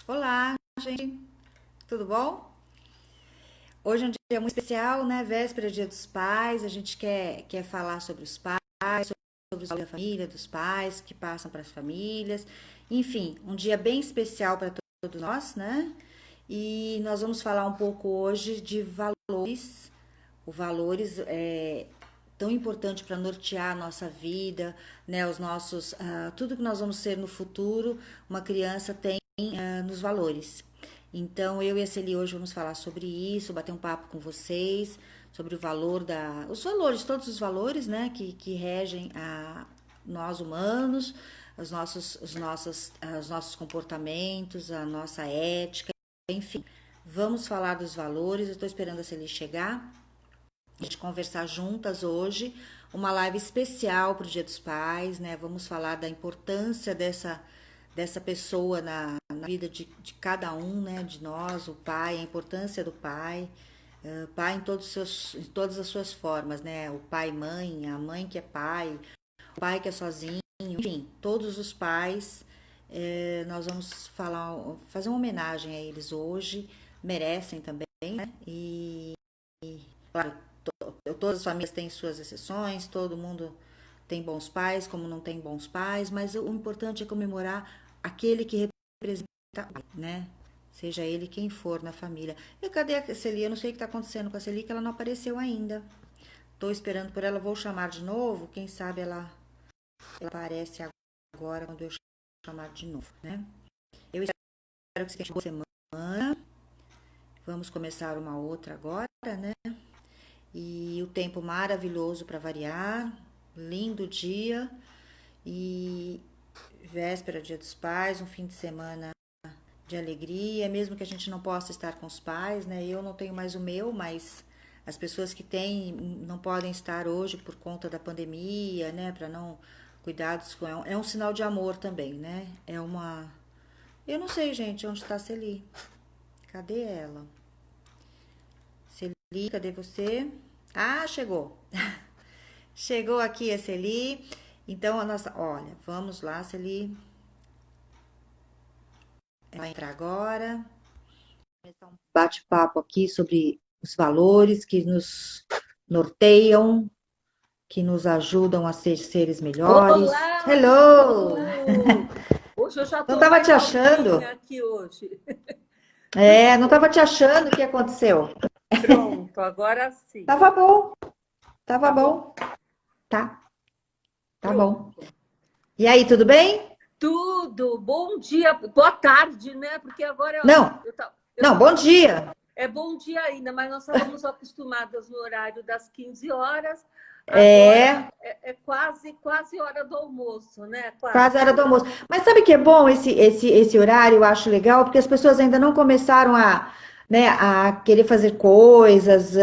Olá, gente, tudo bom? Hoje é um dia muito especial, né? Véspera, Dia dos Pais. A gente quer falar sobre os pais, sobre os valores da família, dos pais que passam para as famílias. Enfim, um dia bem especial para todos nós, né? E nós vamos falar um pouco hoje de valores. O valores é tão importante para nortear a nossa vida, né? Os nossos, tudo que nós vamos ser no futuro, uma criança tem nos valores. Então, eu e a Celi hoje vamos falar sobre isso, bater um papo com vocês, sobre o valor os valores, todos os valores, né, que regem a nós humanos, os nossos comportamentos, a nossa ética, enfim. Vamos falar dos valores, eu estou esperando a Celi chegar, a gente conversar juntas hoje, uma live especial para o Dia dos Pais, né, vamos falar da importância dessa pessoa na vida de cada um, né, de nós, o pai, a importância do pai, pai em todas as suas formas, né, o pai e mãe, a mãe que é pai, o pai que é sozinho, enfim, todos os pais, nós vamos fazer uma homenagem a eles hoje, merecem também, né, e claro, todas as famílias têm suas exceções, todo mundo tem bons pais, como não tem bons pais, mas o importante é comemorar aquele que representa, né? Seja ele quem for na família. E cadê a Celi? Eu não sei o que está acontecendo com a Celi, que ela não apareceu ainda. Estou esperando por ela, vou chamar de novo. Quem sabe ela aparece agora quando eu chamar de novo, né? Eu espero que você tenha uma boa semana. Vamos começar uma outra agora, né? E o tempo maravilhoso para variar, lindo dia e véspera, Dia dos Pais, um fim de semana de alegria, mesmo que a gente não possa estar com os pais, né? Eu não tenho mais o meu, mas as pessoas que têm não podem estar hoje por conta da pandemia, né? Para não cuidados com é um sinal de amor também, né? É uma eu não sei, gente, onde está a Celi? Cadê ela? Celi, cadê você? Ah, chegou. Chegou aqui a Celi. Então, olha, vamos lá, Celi. Ela vai entrar agora. Começar um bate-papo aqui sobre os valores que nos norteiam, que nos ajudam a ser seres melhores. Olá, Hello! Ju! Hoje eu já Não estou estava mais te altinha achando? aqui hoje. É, não estava te achando. O que aconteceu? Pronto, agora sim. Tava bom, tava Tá bom? bom. Tá, tá bom. Pronto. E aí, tudo bem? Tudo. Bom dia, boa tarde, né? Porque agora Não, eu não, bom tava. dia. É bom dia ainda, mas nós estávamos acostumadas no horário das 15 horas. Agora É, é quase hora do almoço, né? quase a hora do Quase. almoço. Mas sabe que é bom esse horário, eu acho legal, porque as pessoas ainda não começaram né, a querer fazer coisas,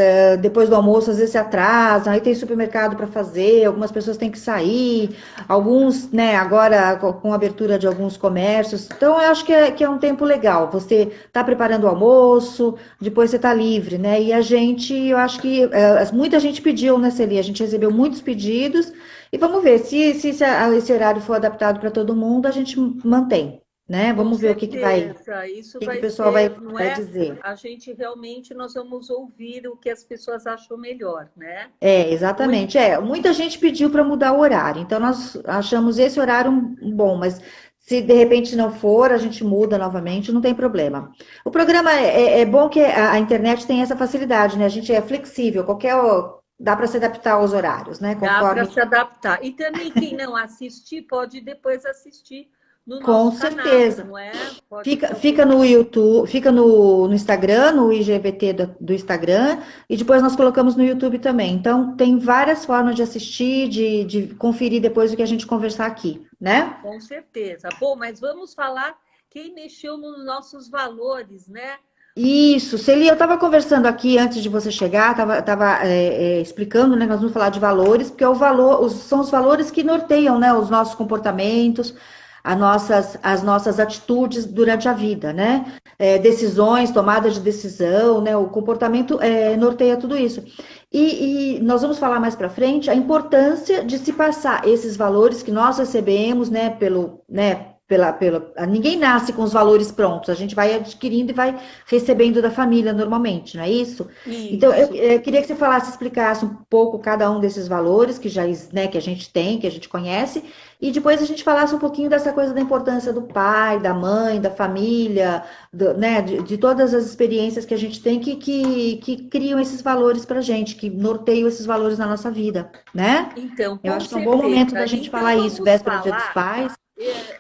depois do almoço às vezes se atrasam, aí tem supermercado para fazer, algumas pessoas têm que sair, alguns, né, agora com a abertura de alguns comércios. Então, eu acho que é um tempo legal. Você está preparando o almoço, depois você está livre, né? E a gente, eu acho que muita gente pediu, né, Celia? A gente recebeu muitos pedidos. E vamos ver, se esse horário for adaptado para todo mundo, a gente mantém, né? Com Vamos ver o certeza, isso que o vai pessoal vai, ser, não vai é? dizer. A gente realmente nós vamos ouvir o que as pessoas acham melhor, né? É, O im- exatamente. Muita gente pediu para mudar o horário, então nós achamos esse horário bom, mas se de repente não for, a gente muda novamente, não tem problema. O programa é bom que a internet tem essa facilidade, né? A gente é flexível, dá para se adaptar aos horários, né? Dá para Conforme. se adaptar. E também quem não assistir pode depois assistir no Com nosso canal, certeza. não é? Pode ter Fica alguma. no YouTube, fica no Instagram, no IGBT do Instagram, e depois nós colocamos no YouTube também. Então, tem várias formas de assistir, de conferir depois o que a gente conversar aqui, né? Com certeza. Bom, mas vamos falar quem mexeu nos nossos valores, né? Isso, Celia, eu estava conversando aqui antes de você chegar, estava explicando, né, que nós vamos falar de valores, porque são os valores que norteiam, né, os nossos comportamentos, as nossas atitudes durante a vida, né? Decisões, tomada de decisão, né? O comportamento norteia tudo isso. E nós vamos falar mais para frente a importância de se passar esses valores que nós recebemos, né, Ninguém nasce com os valores prontos, a gente vai adquirindo e vai recebendo da família normalmente, não é isso? Então, Isso. eu queria que você falasse, explicasse um pouco cada um desses valores que já, né, que a gente tem, que a gente conhece, e depois a gente falasse um pouquinho dessa coisa da importância do pai, da mãe, da família, né, de todas as experiências que a gente tem que criam esses valores para a gente, que norteiam esses valores na nossa vida, né? Então, Eu com acho que é um bom momento da certeza. gente Então, falar isso, vamos véspera do Dia dos falar. Pais.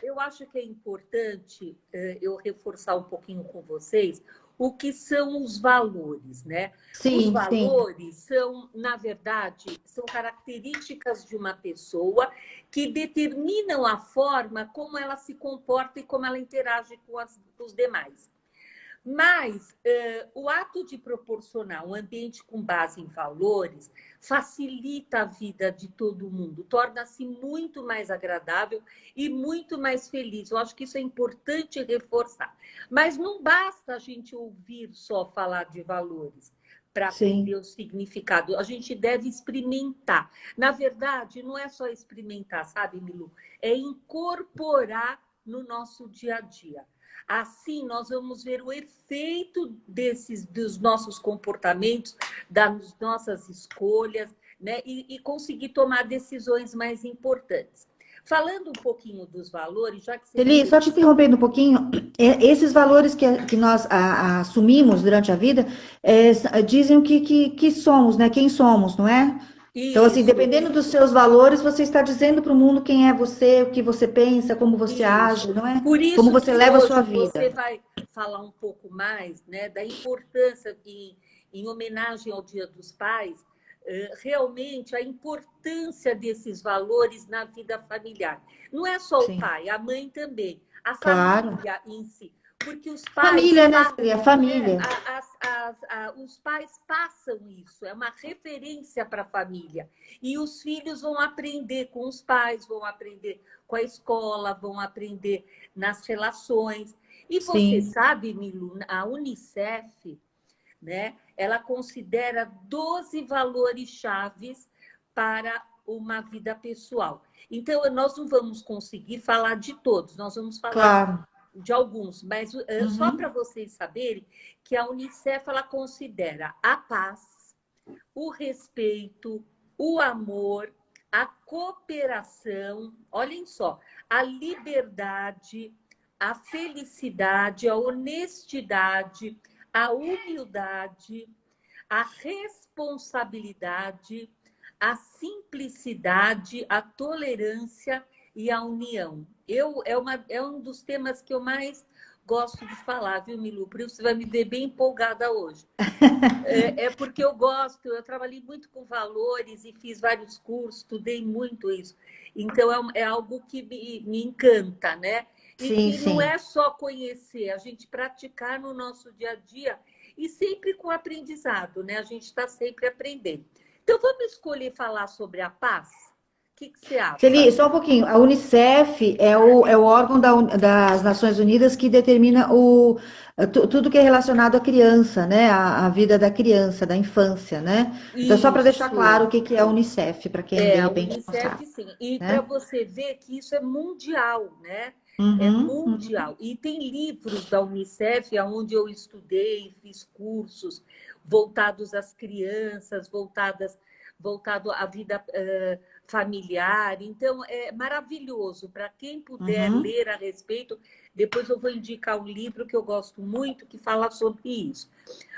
Eu acho que é importante eu reforçar um pouquinho com vocês o que são os valores, né? Os Sim, sim, valores são, na verdade, são características de uma pessoa que determinam a forma como ela se comporta e como ela interage com os demais. Mas o ato de proporcionar um ambiente com base em valores facilita a vida de todo mundo, torna-se muito mais agradável e muito mais feliz. Eu acho que isso é importante reforçar. Mas não basta a gente ouvir só falar de valores para aprender sim. o significado. A gente deve experimentar. Na verdade, não é só experimentar, sabe, Milu? É incorporar no nosso dia a dia. Assim, nós vamos ver o efeito dos nossos comportamentos, das nossas escolhas, né? E conseguir tomar decisões mais importantes. Falando um pouquinho dos valores, já que você me Eli, só te perguntou. interrompendo um pouquinho, esses valores que nós assumimos durante a vida dizem o que somos, né? Quem somos, não é? Então, assim, Isso, dependendo dos seus valores, você está dizendo para o mundo quem é você, o que você pensa, como você age, isso. não é? Por Como isso você que leva a sua hoje você vida. vai falar um pouco mais, né, da importância em homenagem ao Dia dos Pais, realmente a importância desses valores na vida familiar. Não é só o Sim, pai, a mãe também, a claro. família em si, porque os pais Família, né, Celia? Família. os pais passam isso, é uma referência para a família. E os filhos vão aprender com os pais, vão aprender com a escola, vão aprender nas relações. E você Sim, sabe, Milu, a Unicef, né, ela considera 12 valores chaves para uma vida pessoal. Então, nós não vamos conseguir falar de todos, nós vamos falar claro. de alguns, mas só para Uhum. vocês saberem que a Unicef ela considera a paz, o respeito, o amor, a cooperação, olhem só, a liberdade, a felicidade, a honestidade, a humildade, a responsabilidade, a simplicidade, a tolerância e a união. É um dos temas que eu mais gosto de falar, viu, Milu? Por isso você vai me ver bem empolgada hoje. É porque eu gosto, eu trabalhei muito com valores e fiz vários cursos, estudei muito isso. Então, é algo que me encanta, né? E Sim, que não sim. é só conhecer, a gente praticar no nosso dia a dia e sempre com aprendizado, né? A gente está sempre aprendendo. Então, vamos escolher falar sobre a paz? O que você acha? Celi, só um pouquinho. A Unicef é o órgão das Nações Unidas que determina tudo que é relacionado à criança, né? A vida da criança, da infância, né? Então, só para deixar claro Isso. o que é a Unicef, para quem de É, a repente não Unicef, sabe, sim. E para né? você ver que isso é mundial, né? É Uhum, uhum. mundial. E tem livros da Unicef, onde eu estudei, fiz cursos voltados às crianças, voltado à vida familiar. Então, é maravilhoso. Para quem puder Uhum. ler a respeito, depois eu vou indicar um livro que eu gosto muito, que fala sobre isso.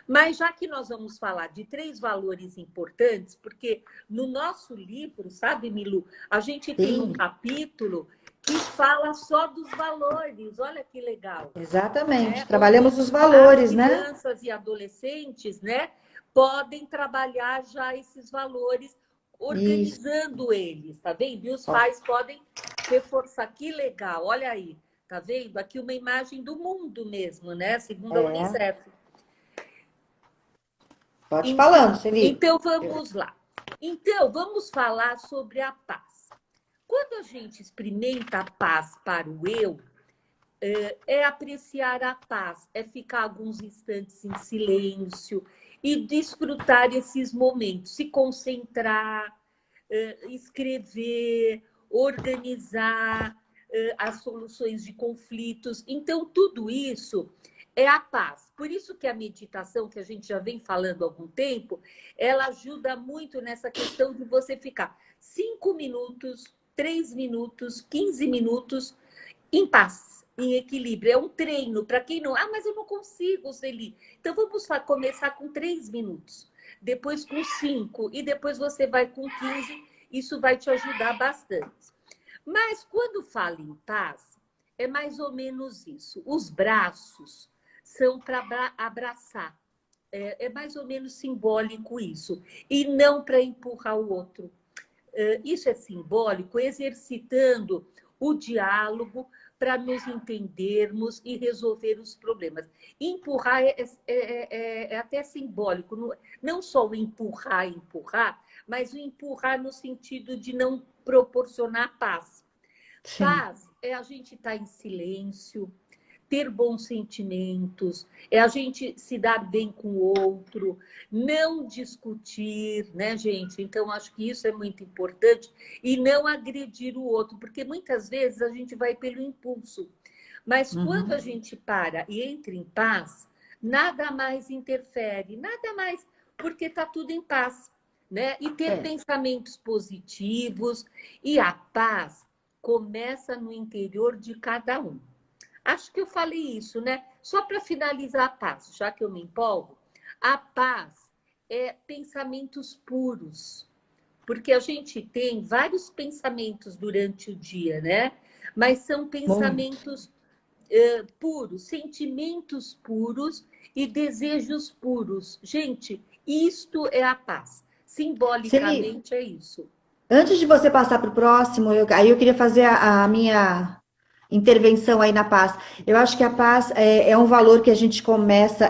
Mas já que nós vamos falar de 3 valores importantes, porque no nosso livro, sabe, Milu, a gente tem um Sim, capítulo que fala só dos valores. Olha que legal, exatamente. né? Onde Trabalhamos os as valores, né? crianças e adolescentes, né, podem trabalhar já esses valores Isso. organizando eles, tá vendo? E os Ó, pais podem reforçar. Que legal, olha aí. Tá vendo? Aqui uma imagem do mundo mesmo, né? Segundo a é. Unicef. Pode Então, falando, Celi. então vamos lá. Então, vamos falar sobre a paz. Quando a gente experimenta a paz para o eu, é apreciar a paz, é ficar alguns instantes em silêncio e desfrutar esses momentos, se concentrar, escrever, organizar. as soluções de conflitos. Então, tudo isso é a paz. Por isso que a meditação, que a gente já vem falando há algum tempo, ela ajuda muito nessa questão de você ficar 5 minutos, 3 minutos, 15 minutos em paz, em equilíbrio. É um treino para quem não... Ah, mas eu não consigo, Celi. Então, vamos começar com 3 minutos, depois com 5, e depois você vai com 15. Isso vai te ajudar bastante. Mas, quando fala em paz, é mais ou menos isso. Os braços são para abraçar. É mais ou menos simbólico isso. E não para empurrar o outro. Isso é simbólico, exercitando o diálogo para nos entendermos e resolver os problemas. Empurrar é até simbólico, não só o empurrar, mas o empurrar no sentido de não proporcionar paz. Sim. Paz é a gente estar em silêncio, ter bons sentimentos, é a gente se dar bem com o outro, não discutir, né, gente? Então, acho que isso é muito importante, e não agredir o outro, porque muitas vezes a gente vai pelo impulso. Mas quando a gente para e entra em paz, nada mais interfere, nada mais, porque está tudo em paz, né? E ter pensamentos positivos, e a paz começa no interior de cada um. Acho que eu falei isso, né? Só para finalizar a paz, já que eu me empolgo, a paz é pensamentos puros, porque a gente tem vários pensamentos durante o dia, né? Mas são pensamentos puros, sentimentos puros e desejos puros. Gente, isto é a paz. Celi, Simbolicamente é isso. antes de você passar para o próximo, aí eu queria fazer a minha intervenção aí na paz. Eu acho que a paz é um valor que a gente começa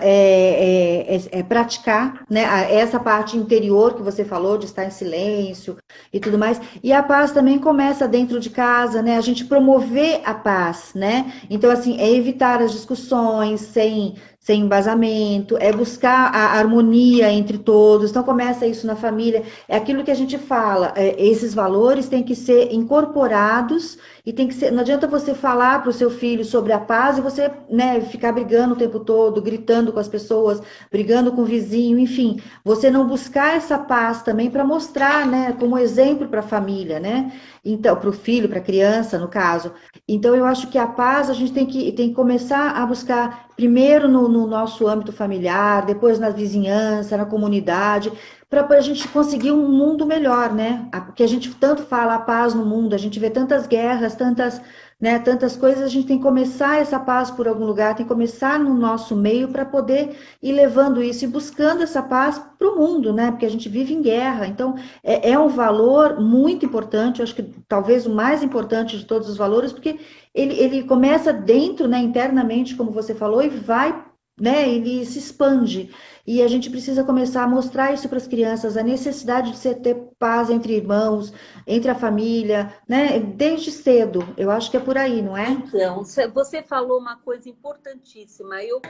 praticar, né? Essa parte interior que você falou, de estar em silêncio e tudo mais. E a paz também começa dentro de casa, né? A gente promover a paz, né? Então, assim, é evitar as discussões sem embasamento, é buscar a harmonia entre todos. Então, começa isso na família. É aquilo que a gente fala, esses valores têm que ser incorporados e tem que ser, não adianta você falar para o seu filho sobre a paz e você, né, ficar brigando o tempo todo, gritando com as pessoas, brigando com o vizinho, enfim, você não buscar essa paz também para mostrar, né, como exemplo para a família, né? Então, para o filho, para a criança, no caso. Então, eu acho que a paz a gente tem que começar a buscar primeiro no nosso âmbito familiar, depois na vizinhança, na comunidade, para a gente conseguir um mundo melhor, né? Porque a gente tanto fala a paz no mundo, a gente vê tantas guerras, tantas, né, tantas coisas, a gente tem que começar essa paz por algum lugar, tem que começar no nosso meio para poder ir levando isso e buscando essa paz para o mundo, né? Porque a gente vive em guerra, então é um valor muito importante, eu acho que talvez o mais importante de todos os valores, porque ele começa dentro, né, internamente, como você falou, e vai, né, ele se expande. E a gente precisa começar a mostrar isso para as crianças, a necessidade de você ter paz entre irmãos, entre a família, né? Desde cedo. Eu acho que é por aí, não é? Então, você falou uma coisa importantíssima. Eu,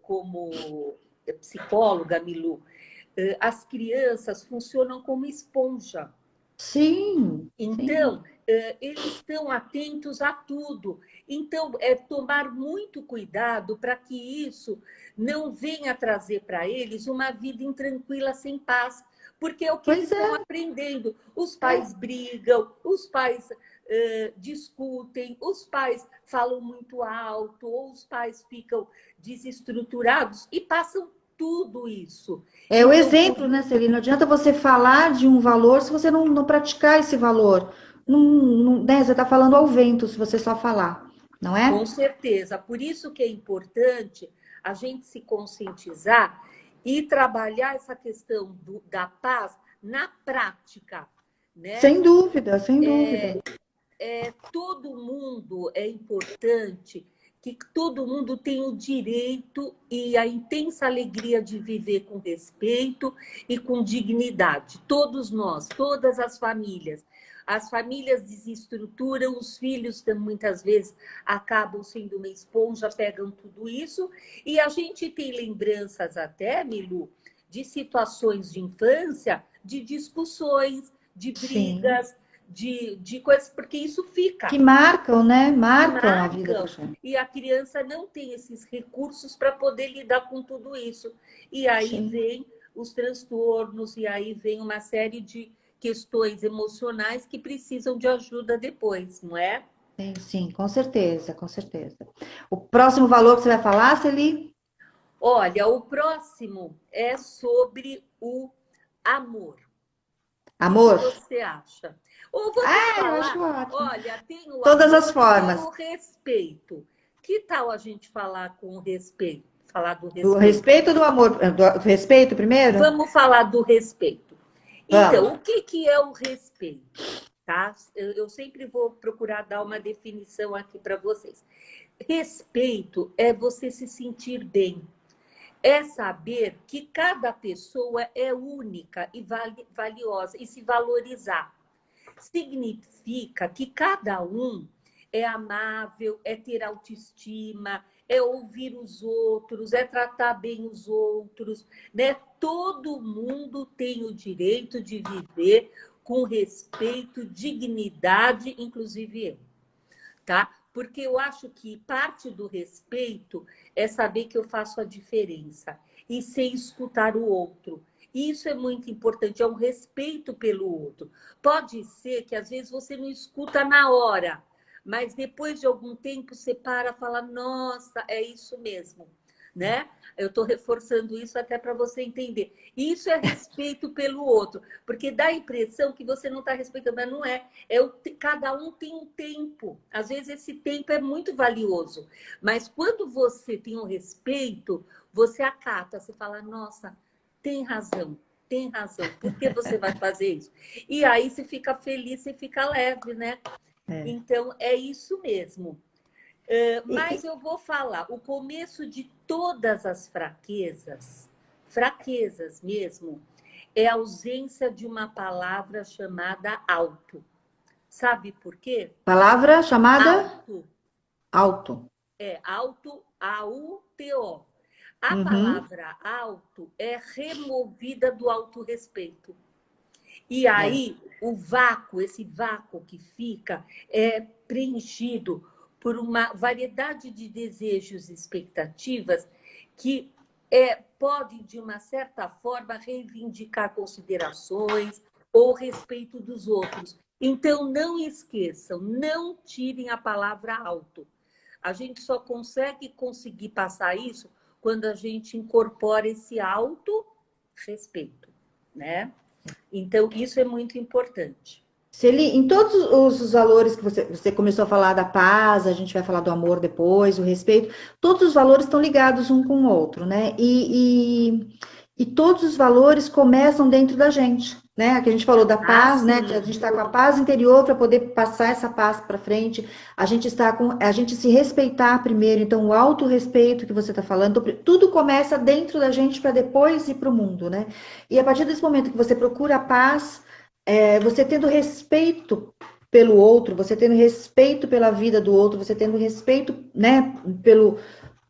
como psicóloga, Milu, as crianças funcionam como esponja. Sim, sim. Então, eles estão atentos a tudo. Então, é tomar muito cuidado para que isso não venha trazer para eles uma vida intranquila, sem paz, porque é o que eles Pois estão é. aprendendo. Os pais brigam, os pais discutem, os pais falam muito alto, ou os pais ficam desestruturados e passam tudo isso. É o Então, por exemplo, né, Celina? Não adianta você falar de um valor se você não praticar esse valor. Né, você está falando ao vento se você só falar, não Com é? certeza. Por isso que é importante a gente se conscientizar e trabalhar essa questão da paz na prática, né? Sem dúvida, sem dúvida. Todo mundo é importante, que todo mundo tem o direito e a intensa alegria de viver com respeito e com dignidade. Todos nós, todas as famílias. As famílias desestruturam, os filhos muitas vezes acabam sendo uma esponja, pegam tudo isso, e a gente tem lembranças até, Milu, de situações de infância, de discussões, de Sim. brigas, de coisas, porque isso fica. Que marcam, né? Que Marcam a vida da marcam, gente. e a criança não tem esses recursos para poder lidar com tudo isso. E aí Sim. vem os transtornos, e aí vem uma série de questões emocionais que precisam de ajuda depois, não é? Sim, sim, com certeza, com certeza. O próximo valor que você vai falar, Celi? Olha, o próximo é sobre o amor. O que Amor? você acha? Ou vamos Ah, eu acho falar, ótimo. olha, tem o Todas as amor e tem formas. o respeito. Que tal a gente falar com respeito? Falar do Do respeito? respeito ou do amor? Do respeito primeiro? Vamos falar do respeito. Então, Vamos. o que é o respeito? Tá? Eu sempre vou procurar dar uma definição aqui para vocês. Respeito é você se sentir bem, é saber que cada pessoa é única e valiosa e se valorizar. Significa que cada um é amável, é ter autoestima, é ouvir os outros, é tratar bem os outros, né? Todo mundo tem o direito de viver com respeito, dignidade, inclusive eu, tá? Porque eu acho que parte do respeito é saber que eu faço a diferença e sei escutar o outro. Isso é muito importante, é um respeito pelo outro. Pode ser que às vezes você não escuta na hora, mas depois de algum tempo você para e fala, nossa, é isso mesmo, né? Eu estou reforçando isso até para você entender. Isso é respeito pelo outro, porque dá a impressão que você não está respeitando, mas não é. Cada um tem um tempo. Às vezes esse tempo é muito valioso, mas quando você tem um respeito, você acata, você fala, nossa, tem razão. Tem razão. Por que você vai fazer isso? E aí você fica feliz, você fica leve, né? É. Então, é isso mesmo. E, Mas eu vou falar, o começo de todas as fraquezas, fraquezas mesmo, é a ausência de uma palavra chamada auto. Sabe por quê? palavra chamada Auto, auto. auto, A-U-T-O. A Uhum. palavra auto é removida do autorrespeito. E É. aí, o vácuo, esse vácuo que fica, é preenchido por uma variedade de desejos e expectativas que podem, de uma certa forma, reivindicar considerações ou respeito dos outros. Então, não esqueçam, não tirem a palavra alto. A gente só conseguir passar isso quando a gente incorpora esse auto-respeito, né? Então, isso é muito importante. Se ele, em todos os valores que você começou a falar da paz, a gente vai falar do amor depois, o respeito, todos os valores estão ligados um com o outro, né? E todos os valores começam dentro da gente, né? Aqui a gente falou da Ah, paz, né? A sim, gente está com a paz interior para poder passar essa paz para frente. A gente está com a gente se respeitar primeiro, então o autorrespeito que você está falando, então, tudo começa dentro da gente para depois ir para o mundo, né? E a partir desse momento que você procura a paz, você tendo respeito pelo outro, você tendo respeito pela vida do outro, você tendo respeito, né,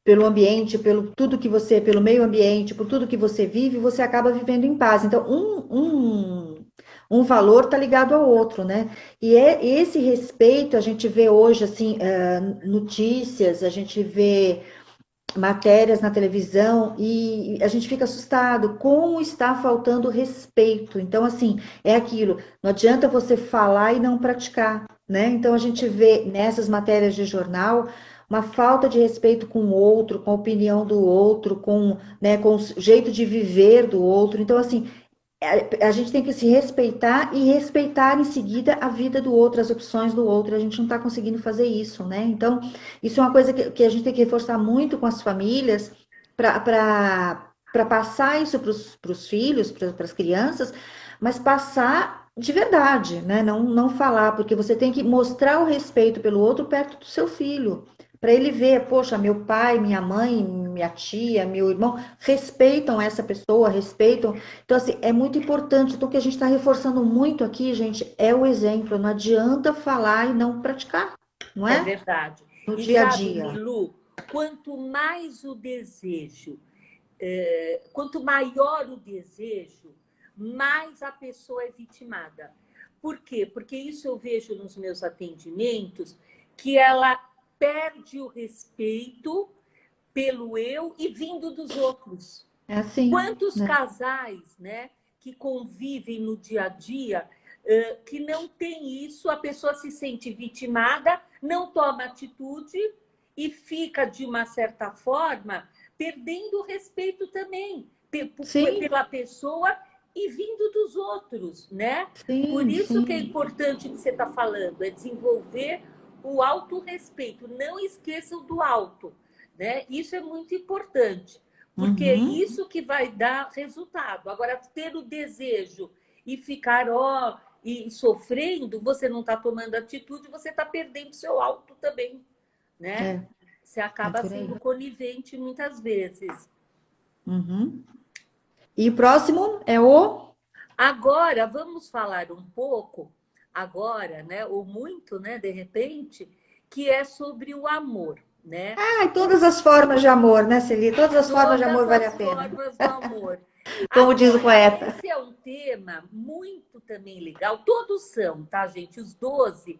pelo ambiente, pelo tudo que você, pelo meio ambiente, por tudo que você vive, você acaba vivendo em paz. Então, um valor está ligado ao outro, né? E esse respeito a gente vê hoje, assim, notícias, a gente vê matérias na televisão e a gente fica assustado como está faltando respeito. Então, assim, é aquilo, não adianta você falar e não praticar, né? Então, a gente vê nessas matérias de jornal uma falta de respeito com o outro, com a opinião do outro, com, né, com o jeito de viver do outro. Então, assim, a gente tem que se respeitar e respeitar em seguida a vida do outro, as opções do outro. A gente não está conseguindo fazer isso, né? Então, isso é uma coisa que a gente tem que reforçar muito com as famílias para passar isso para os filhos, para as crianças, mas passar de verdade, né? Não falar, porque você tem que mostrar o respeito pelo outro perto do seu filho. Para ele ver, poxa, meu pai, minha mãe, minha tia, meu irmão respeitam essa pessoa, respeitam. Então, assim, é muito importante. Então, o que a gente está reforçando muito aqui, gente, é o exemplo. Não adianta falar e não praticar, não é é? verdade. No E dia a sabe, dia. Milu, quanto mais o desejo, quanto maior o desejo, mais a pessoa é vitimada. Por quê? Porque isso eu vejo nos meus atendimentos, que ela perde o respeito pelo eu e vindo dos outros. É assim, Quantos né? casais, né, que convivem no dia a dia, que não tem isso, a pessoa se sente vitimada, não toma atitude e fica, de uma certa forma, perdendo o respeito também Sim, pela pessoa e vindo dos outros, né? Por sim, isso que é sim. importante o que você está falando, é desenvolver o autorrespeito. Não esqueçam do auto, né? Isso é muito importante, porque é Uhum. isso que vai dar resultado. Agora, ter o desejo e ficar, ó, e sofrendo, você não está tomando atitude, você está perdendo seu auto também, né? É, Você é acaba por aí. sendo conivente muitas vezes. Uhum. E o próximo é o. Agora, vamos falar um pouco, agora, né, ou muito, né, de repente, que é sobre o amor, né? Ah, e todas as formas de amor, né, Celi? Todas as formas de amor Todas valem a as pena. formas do amor. Como diz o Agora, poeta. esse é um tema muito também legal. Todos são, tá, gente? Os 12,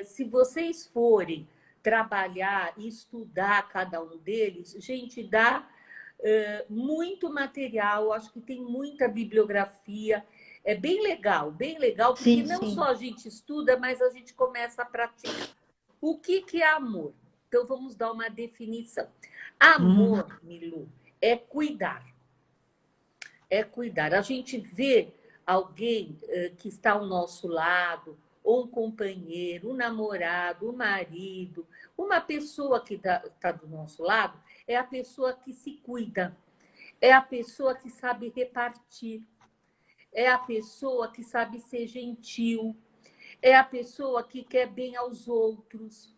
se vocês forem trabalhar e estudar cada um deles, gente, dá muito material. Acho que tem muita bibliografia. É bem legal, porque Sim, não sim. só a gente estuda, mas a gente começa a praticar. O que é amor? Então, vamos dar uma definição. Uhum. Amor, Milu, é cuidar. É cuidar. A gente vê alguém que está ao nosso lado, ou um companheiro, um namorado, um marido, uma pessoa que está do nosso lado, é a pessoa que se cuida, é a pessoa que sabe repartir, é a pessoa que sabe ser gentil, é a pessoa que quer bem aos outros.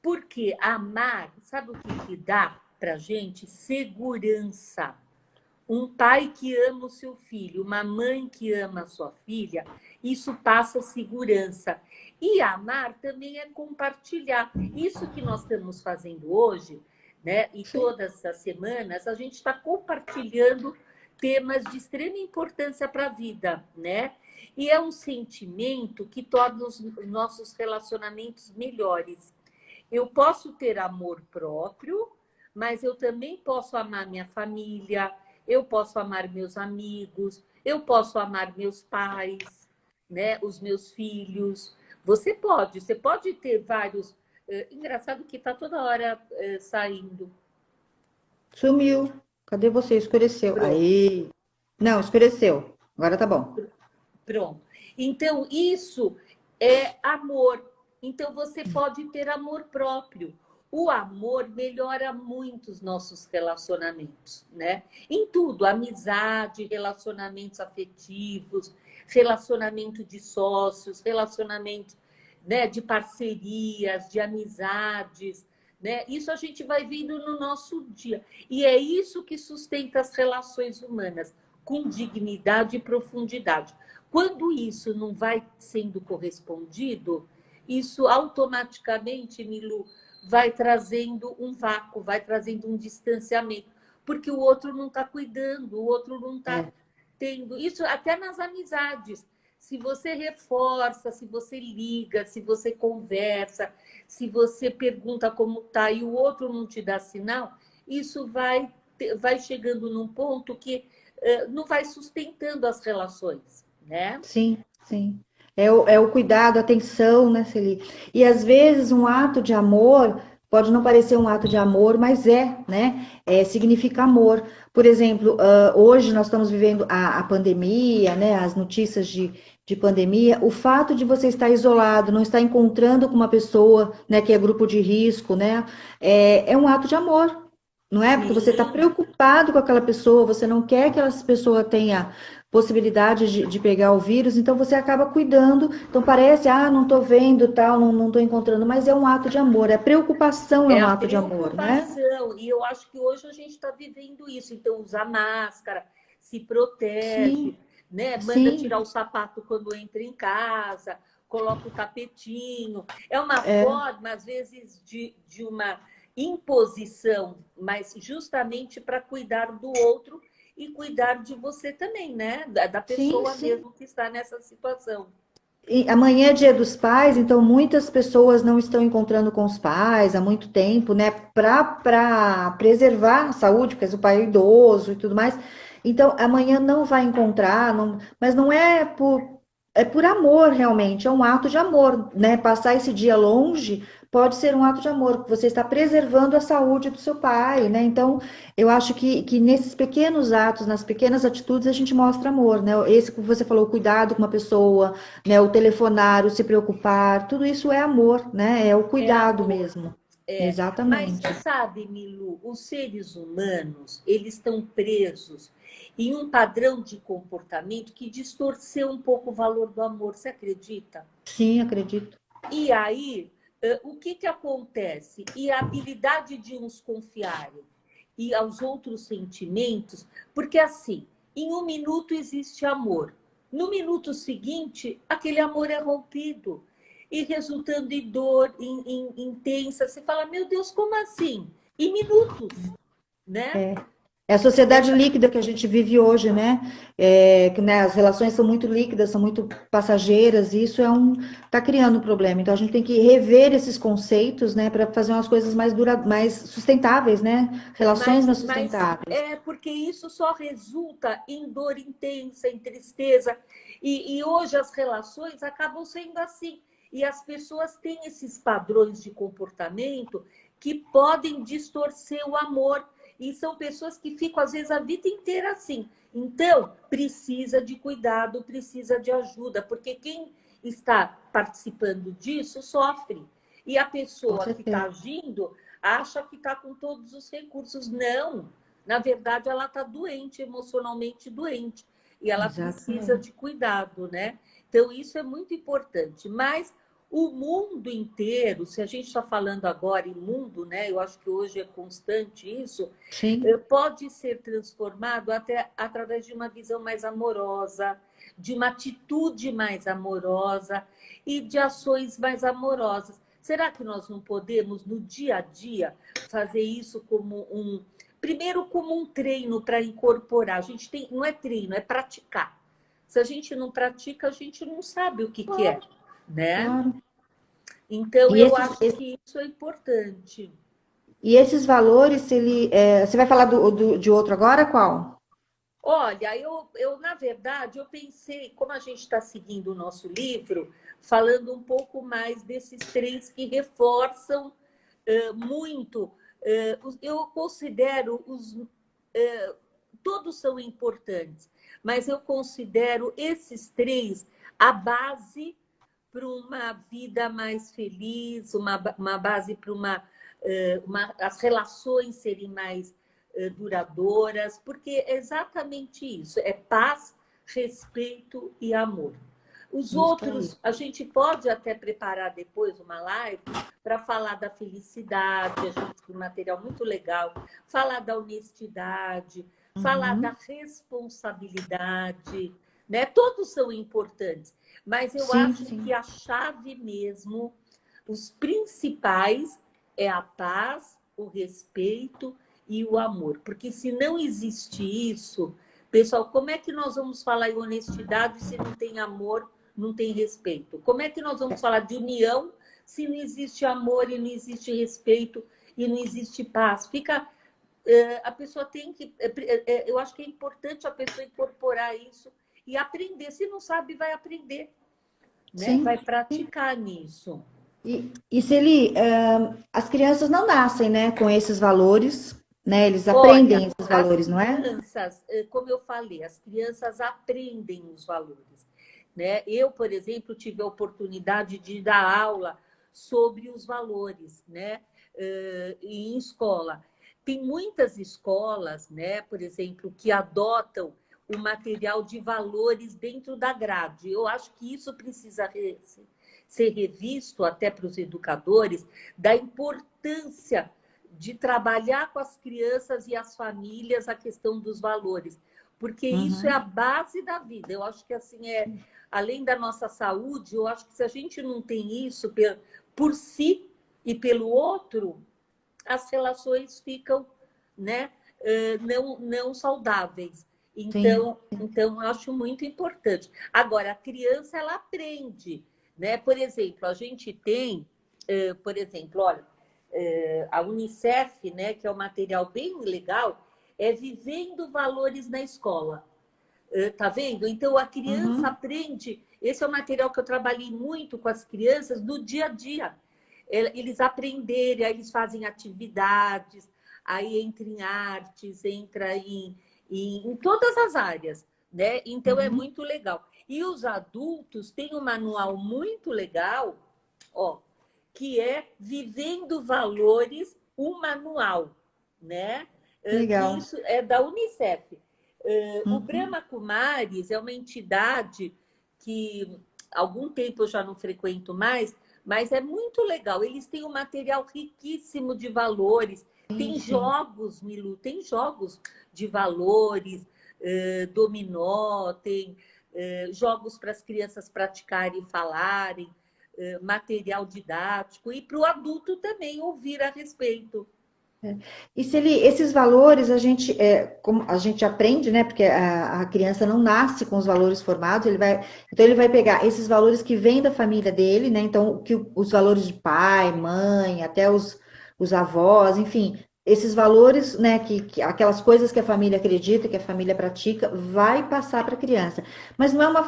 Porque amar, sabe o que dá para gente? Segurança. Um pai que ama o seu filho, uma mãe que ama a sua filha, isso passa segurança. E amar também é compartilhar. Isso que nós estamos fazendo hoje, né? E Sim. todas as semanas, a gente está compartilhando temas de extrema importância para a vida, né? E é um sentimento que torna os nossos relacionamentos melhores. Eu posso ter amor próprio, mas eu também posso amar minha família, eu posso amar meus amigos, eu posso amar meus pais, né, os meus filhos. Você pode ter vários. Engraçado que está toda hora saindo. Sumiu. Cadê você? Escureceu. Pronto, Aí. Não, escureceu. Agora tá bom. pronto. Então, isso é amor. Então, você pode ter amor próprio. O amor melhora muito os nossos relacionamentos, né? Em tudo, amizade, relacionamentos afetivos, relacionamento de sócios, relacionamento, né, de parcerias, de amizades, né? Isso a gente vai vendo no nosso dia. E é isso que sustenta as relações humanas, com dignidade e profundidade. Quando isso não vai sendo correspondido, isso automaticamente, Milu, vai trazendo um vácuo, vai trazendo um distanciamento, porque o outro não está cuidando, o outro não está É. tendo. Isso até nas amizades. Se você reforça, se você liga, se você conversa, se você pergunta como está e o outro não te dá sinal, isso vai chegando num ponto que não vai sustentando as relações, né? Sim, sim. É o cuidado, a atenção, né, Celi? E às vezes um ato de amor pode não parecer um ato de amor, mas é, né? Significa amor. Por exemplo, hoje nós estamos vivendo a pandemia, né? As notícias de pandemia. O fato de você estar isolado, não estar encontrando com uma pessoa, né, que é grupo de risco, né? É um ato de amor. Não é? Porque você está Sim, preocupado com aquela pessoa, você não quer que essa pessoa tenha possibilidade de pegar o vírus, então você acaba cuidando. Então parece, não estou vendo tal, não estou encontrando, mas é um ato de amor, a preocupação é é um a ato de amor, né? preocupação, e eu acho que hoje a gente está vivendo isso. Então, usa máscara, se Sim, protege, né? Manda sim, tirar o sapato quando entra em casa, coloca o tapetinho. É uma é, forma, às vezes, de uma imposição, mas justamente para cuidar do outro e cuidar de você também, né? Da sim, pessoa sim. mesmo que está nessa situação. Amanhã é Dia dos Pais, então muitas pessoas não estão encontrando com os pais há muito tempo, né? Para preservar a saúde, porque o pai é idoso e tudo mais. Então, amanhã não vai encontrar, mas não é por amor realmente, é um ato de amor, né? Passar esse dia longe pode ser um ato de amor, porque você está preservando a saúde do seu pai, né? Então, eu acho que nesses pequenos atos, nas pequenas atitudes, a gente mostra amor, né? Esse que você falou, o cuidado com uma pessoa, né? O telefonar, o se preocupar, tudo isso é amor, né? É o É cuidado amor. mesmo. É, mas Exatamente. você sabe, Milu, os seres humanos, eles estão presos em um padrão de comportamento que distorceu um pouco o valor do amor, você acredita? Sim, acredito. E aí, o que que acontece? E a habilidade de uns confiarem e aos outros sentimentos, porque assim, em um minuto existe amor. No minuto seguinte, aquele amor é rompido e resultando em dor intensa. Você fala, meu Deus, como assim? Em minutos, né? É a sociedade Essa, líquida que a gente vive hoje, né? Que, né, as relações são muito líquidas, são muito passageiras, e isso tá criando um problema. Então a gente tem que rever esses conceitos, né, para fazer umas coisas mais sustentáveis, né? Relações mais mas sustentáveis. é porque isso só resulta em dor intensa, em tristeza. E hoje as relações acabam sendo assim. E as pessoas têm esses padrões de comportamento que podem distorcer o amor. E são pessoas que ficam, às vezes, a vida inteira assim. Então, precisa de cuidado, precisa de ajuda, porque quem está participando disso sofre. E a Com pessoa que está certeza. agindo acha que está com todos os recursos. Não. Na verdade, ela está doente, emocionalmente doente. E ela precisa Exatamente. de cuidado, né? Então, isso é muito importante. Mas o mundo inteiro, se a gente está falando agora em mundo, né? Eu acho que hoje é constante isso, Sim, pode ser transformado até através de uma visão mais amorosa, de uma atitude mais amorosa e de ações mais amorosas. Será que nós não podemos, no dia a dia, fazer isso como primeiro como um treino para incorporar? A gente tem, não é treino, é praticar. Se a gente não pratica, a gente não sabe o que é, né? claro. Então, E eu esses, acho que isso é importante. e esses valores, você vai falar de outro agora? Qual? Olha, na verdade, eu pensei, como a gente está seguindo o nosso livro, falando um pouco mais desses três que reforçam muito. Eu considero todos são importantes, mas eu considero esses três a base para uma vida mais feliz, uma base para as relações serem mais duradouras, porque é exatamente isso, é paz, respeito e amor. Os Isso aí. outros, a gente pode até preparar depois uma live para falar da felicidade, a gente tem um material muito legal, falar da honestidade, falar da Uhum. responsabilidade, né? Todos são importantes, mas eu Sim, acho que sim. a chave mesmo, os principais, é a paz, o respeito e o amor. Porque se não existe isso, pessoal, como é que nós vamos falar em honestidade se não tem amor, não tem respeito? Como é que nós vamos falar de união se não existe amor e não existe respeito e não existe paz? A pessoa tem que. Eu acho que é importante a pessoa incorporar isso e aprender. Se não sabe, vai aprender, né? Vai Sim. praticar nisso. E se as crianças não nascem, né, com esses valores, né? Eles Olha, aprendem esses as valores, não é? crianças, como eu falei, as crianças aprendem os valores, né? Eu, por exemplo, tive a oportunidade de dar aula sobre os valores, né? Em escola. Tem muitas escolas, né, por exemplo, que adotam o material de valores dentro da grade. Eu acho que isso precisa ser revisto até para os educadores da importância de trabalhar com as crianças e as famílias a questão dos valores, porque isso é a Uhum. base da vida. Eu acho que assim além da nossa saúde, eu acho que se a gente não tem isso por si e pelo outro, as relações ficam, né, não saudáveis. Sim. Então, eu acho muito importante. Agora, a criança, ela aprende, né? Por exemplo, a gente tem, por exemplo, olha, a Unicef, né, que é um material bem legal, é Vivendo Valores na Escola. Tá vendo? Então, a criança Uhum. aprende. Esse é o material que eu trabalhei muito com as crianças no dia a dia. Eles aprenderem, aí eles fazem atividades, aí entra em artes, entra em todas as áreas, né? Então, é Uhum. muito legal. E os adultos têm um manual muito legal, ó, que é Vivendo Valores, o manual, né? Que Legal. isso é da Unicef. O Uhum. Brahma Kumaris é uma entidade que há algum tempo eu já não frequento mais, mas é muito legal. Eles têm um material riquíssimo de valores. Sim, Tem sim. jogos, Milu, tem jogos de valores, dominó, tem jogos para as crianças praticarem e falarem, material didático, e para o adulto também ouvir a respeito. E se ele, esses valores como a gente aprende, né? Porque a criança não nasce com os valores formados, então ele vai pegar esses valores que vêm da família dele, né? Então, os valores de pai, mãe, até os avós, enfim, esses valores, né? Aquelas coisas que a família acredita, que a família pratica, vai passar para a criança. Mas não é uma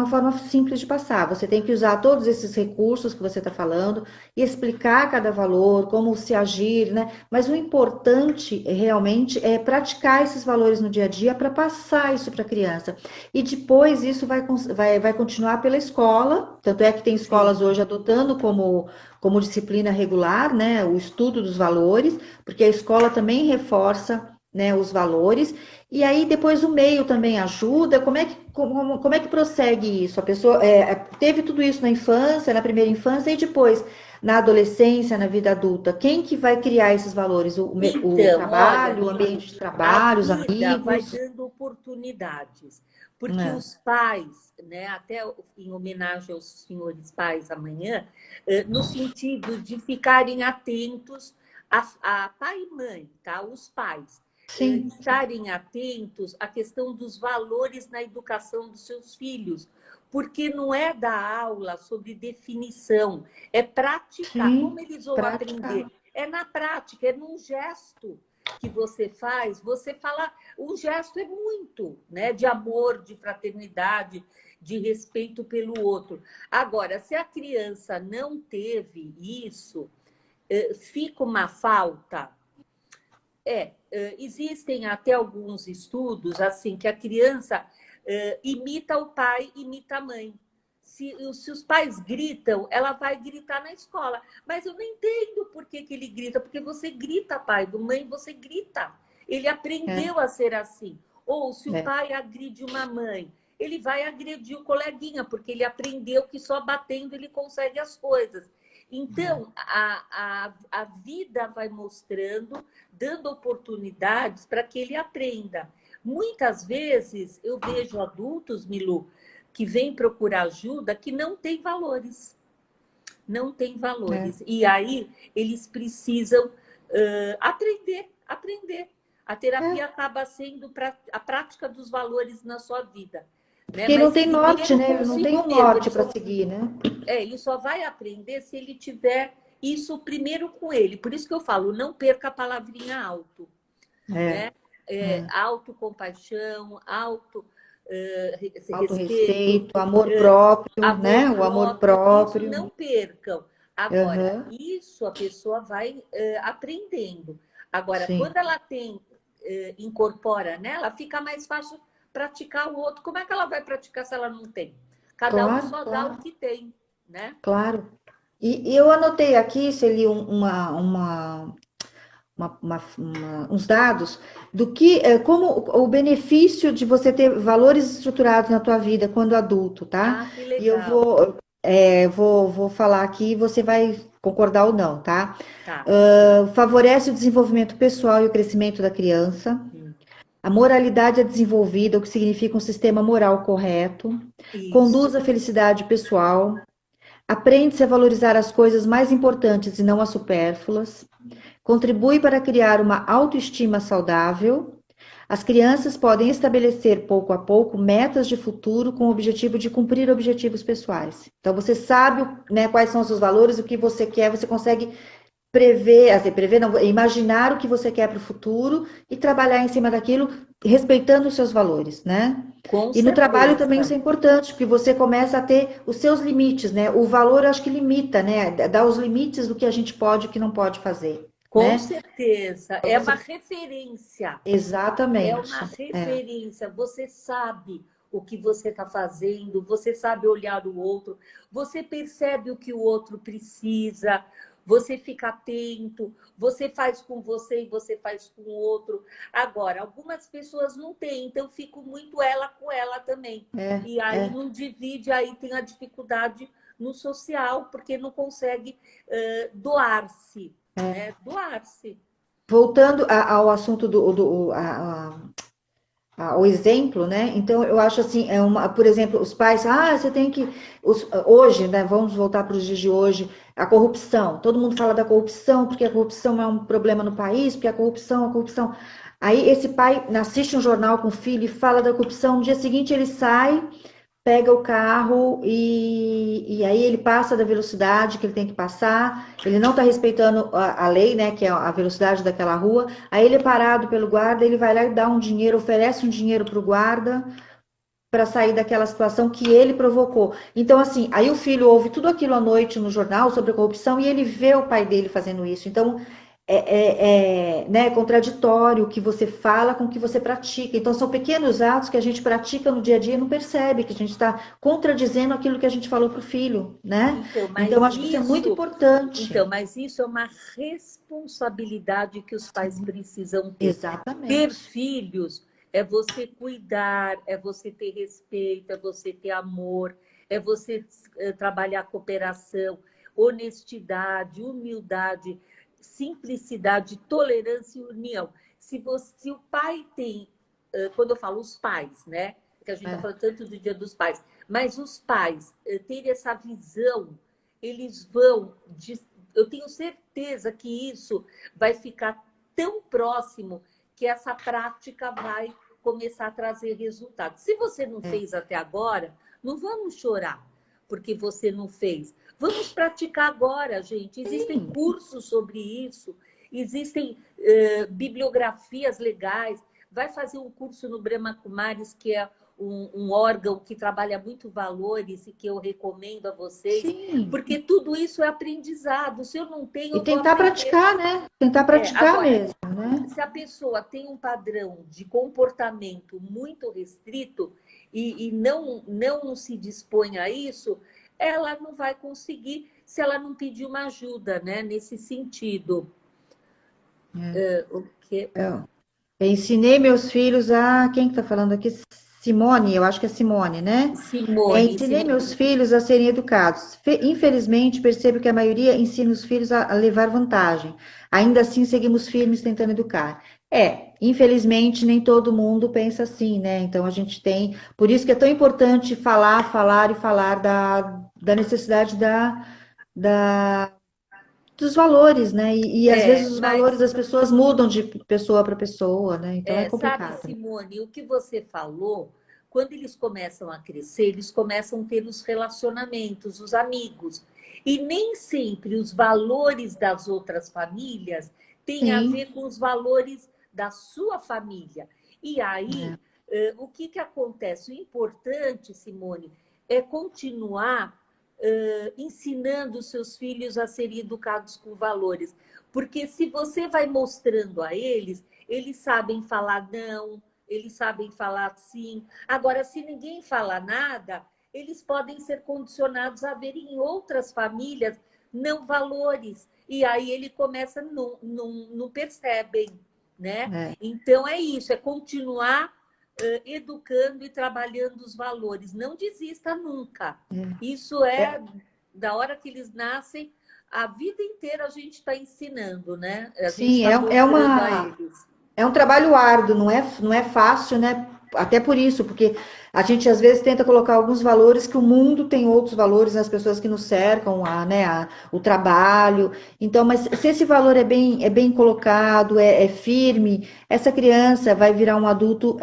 forma simples de passar. Você tem que usar todos esses recursos que você está falando e explicar cada valor, como se agir, né? Mas o importante realmente é praticar esses valores no dia a dia para passar isso para a criança. E depois isso vai continuar pela escola, tanto é que tem escolas Sim. hoje adotando como disciplina regular, né, o estudo dos valores, porque a escola também reforça, né, os valores, e aí depois o meio também ajuda. Como é que prossegue isso? A pessoa teve tudo isso na infância, na primeira infância, e depois na adolescência, na vida adulta, quem que vai criar esses valores? O Então, olha, trabalho, o Milu, ambiente de a trabalho, os vida vai amigos? dando oportunidades, porque É, os pais, né, até em homenagem aos senhores pais amanhã, no sentido de ficarem atentos a pai e mãe, tá? Os pais, sim, estarem atentos à questão dos valores na educação dos seus filhos, porque não é dar aula sobre definição, é praticar. Como sim, eles vão praticar. aprender? É na prática, é num gesto que você faz, você fala, o gesto é muito, né, de amor, de fraternidade, de respeito pelo outro. Agora, se a criança não teve isso, fica uma falta. Existem até alguns estudos assim que a criança imita o pai, imita a mãe. Se os pais gritam, ela vai gritar na escola. Mas eu não entendo por que ele grita, porque você grita, pai, do mãe, você grita. Ele É, aprendeu a ser assim. Ou se o é. pai agride uma mãe, ele vai agredir o coleguinha, porque ele aprendeu que só batendo ele consegue as coisas. Então, a vida vai mostrando, dando oportunidades para que ele aprenda. Muitas vezes eu vejo adultos, Milu, que vêm procurar ajuda que não têm valores. Não têm É. valores. E aí eles precisam aprender. A terapia É, acaba sendo a prática dos valores na sua vida. Né? porque ele não Mas tem norte, primeiro né? Ele não tem consigo um mesmo. norte para seguir, né? Ele só vai aprender se ele tiver isso primeiro com ele. Por isso que eu falo, não perca a palavrinha auto, É, né? é. Autocompaixão, respeito, Autorrespeito, amor próprio, amor né? O amor próprio, isso não próprio. percam. Agora, Aham, isso a pessoa vai aprendendo. Agora, sim. quando ela incorpora nela, fica mais fácil praticar o outro. Como é que ela vai praticar se ela não tem? Cada um Claro, só dá o claro, que tem, né? claro. E eu anotei aqui, Celi, uns dados como o benefício de você ter valores estruturados na tua vida quando adulto, tá? Ah, que E eu legal. vou falar aqui e você vai concordar ou não, tá? Tá. Favorece o desenvolvimento pessoal e o crescimento da criança. Hum, A moralidade é desenvolvida, o que significa um sistema moral correto. Isso. Conduz à felicidade pessoal. Aprende-se a valorizar as coisas mais importantes e não as supérfluas. Contribui para criar uma autoestima saudável, As crianças podem estabelecer pouco a pouco metas de futuro com o objetivo de cumprir objetivos pessoais. Então você sabe, né, quais são os seus valores, o que você quer, você consegue prever, assim, prever não, imaginar o que você quer para o futuro e trabalhar em cima daquilo, respeitando os seus valores, né? Com E no trabalho também isso certeza. é importante, porque você começa a ter os seus limites, né? O valor acho que limita, né? Dá os limites do que a gente pode e o que não pode fazer, Com né? certeza. Então É uma você... referência. É uma Exatamente. É, referência. Você sabe o que você está fazendo, você sabe olhar o outro, você percebe o que o outro precisa, você fica atento, você faz com você e você faz com o outro. Agora, algumas pessoas não têm, então eu fico muito ela com ela também. E aí é. não divide, aí tem a dificuldade no social, porque não consegue doar-se, né? Doar-se. Voltando ao assunto o exemplo, né? Então eu acho assim, por exemplo, os pais, você tem que hoje, né? Vamos voltar para os dias de hoje, a corrupção. Todo mundo fala da corrupção porque a corrupção é um problema no país, porque a corrupção. Aí esse pai assiste um jornal com o filho e fala da corrupção. No dia seguinte ele sai, pega o carro e aí ele passa da velocidade que ele tem que passar, ele não está respeitando a lei, né, que é a velocidade daquela rua, aí ele é parado pelo guarda, ele vai lá e dá um dinheiro, oferece um dinheiro para o guarda para sair daquela situação que ele provocou. Então, assim, aí o filho ouve tudo aquilo à noite no jornal sobre a corrupção e ele vê o pai dele fazendo isso. Então, né, contraditório o que você fala com o que você pratica. Então, são pequenos atos que a gente pratica no dia a dia e não percebe que a gente está contradizendo aquilo que a gente falou para o filho, né? Então, Então, mas acho que isso é muito isso, importante. mas isso é uma responsabilidade que os pais precisam ter. Ter Exatamente. filhos é você cuidar, é você ter respeito, é você ter amor, é você trabalhar cooperação, honestidade, humildade, simplicidade, tolerância e união. Se o pai tem, quando eu falo os pais, né? Que a gente está É, falando tanto do Dia dos Pais, mas os pais terem essa visão, eles vão. Eu tenho certeza que isso vai ficar tão próximo que essa prática vai começar a trazer resultados. Se você não é. fez até agora, não vamos chorar porque você não fez. Vamos praticar agora, gente. Existem Sim, cursos sobre isso, existem bibliografias legais. Vai fazer um curso no Brahma Kumaris, que é um órgão que trabalha muito valores e que eu recomendo a vocês, sim. porque tudo isso é aprendizado. Se eu não tenho, E eu vou tentar aprender. praticar, né? Tentar praticar Agora, mesmo, né? se a pessoa tem um padrão de comportamento muito restrito e não se dispõe a isso, ela não vai conseguir se ela não pedir uma ajuda, né? Nesse sentido. O que Eu ensinei meus filhos a. Quem que tá falando aqui? Simone, eu acho que é Simone, né? Simone, Ensinei Simone. meus filhos a serem educados. Infelizmente, percebo que a maioria ensina os filhos a levar vantagem. Ainda assim, seguimos firmes tentando educar. Infelizmente, nem todo mundo pensa assim, né? Então, a gente tem. Por isso que é tão importante falar, falar e falar da necessidade da dos valores, né? E às vezes os valores Mas das pessoas mudam de pessoa para pessoa, né? Então é sabe, complicado. Simone, o que você falou, quando eles começam a crescer, eles começam a ter os relacionamentos, os amigos. E nem sempre os valores das outras famílias têm a Sim, ver com os valores da sua família. E aí, o que acontece? O importante, Simone, é continuar ensinando os seus filhos a serem educados com valores. Porque se você vai mostrando a eles, eles sabem falar não, eles sabem falar sim. Agora, se ninguém fala nada, eles podem ser condicionados a ver em outras famílias não valores. E aí ele começa, não percebem, né? é, Então é isso, é continuar educando e trabalhando os valores. Não desista nunca. Isso é, da hora que eles nascem, a vida inteira a gente está ensinando, né? A gente sim, está mostrando a eles. é um trabalho árduo, não é fácil, né? Até por isso, porque A gente às vezes tenta colocar alguns valores que o mundo tem outros valores nas pessoas que nos cercam, o trabalho. Então, mas se esse valor é bem colocado, é firme, essa criança vai virar um adulto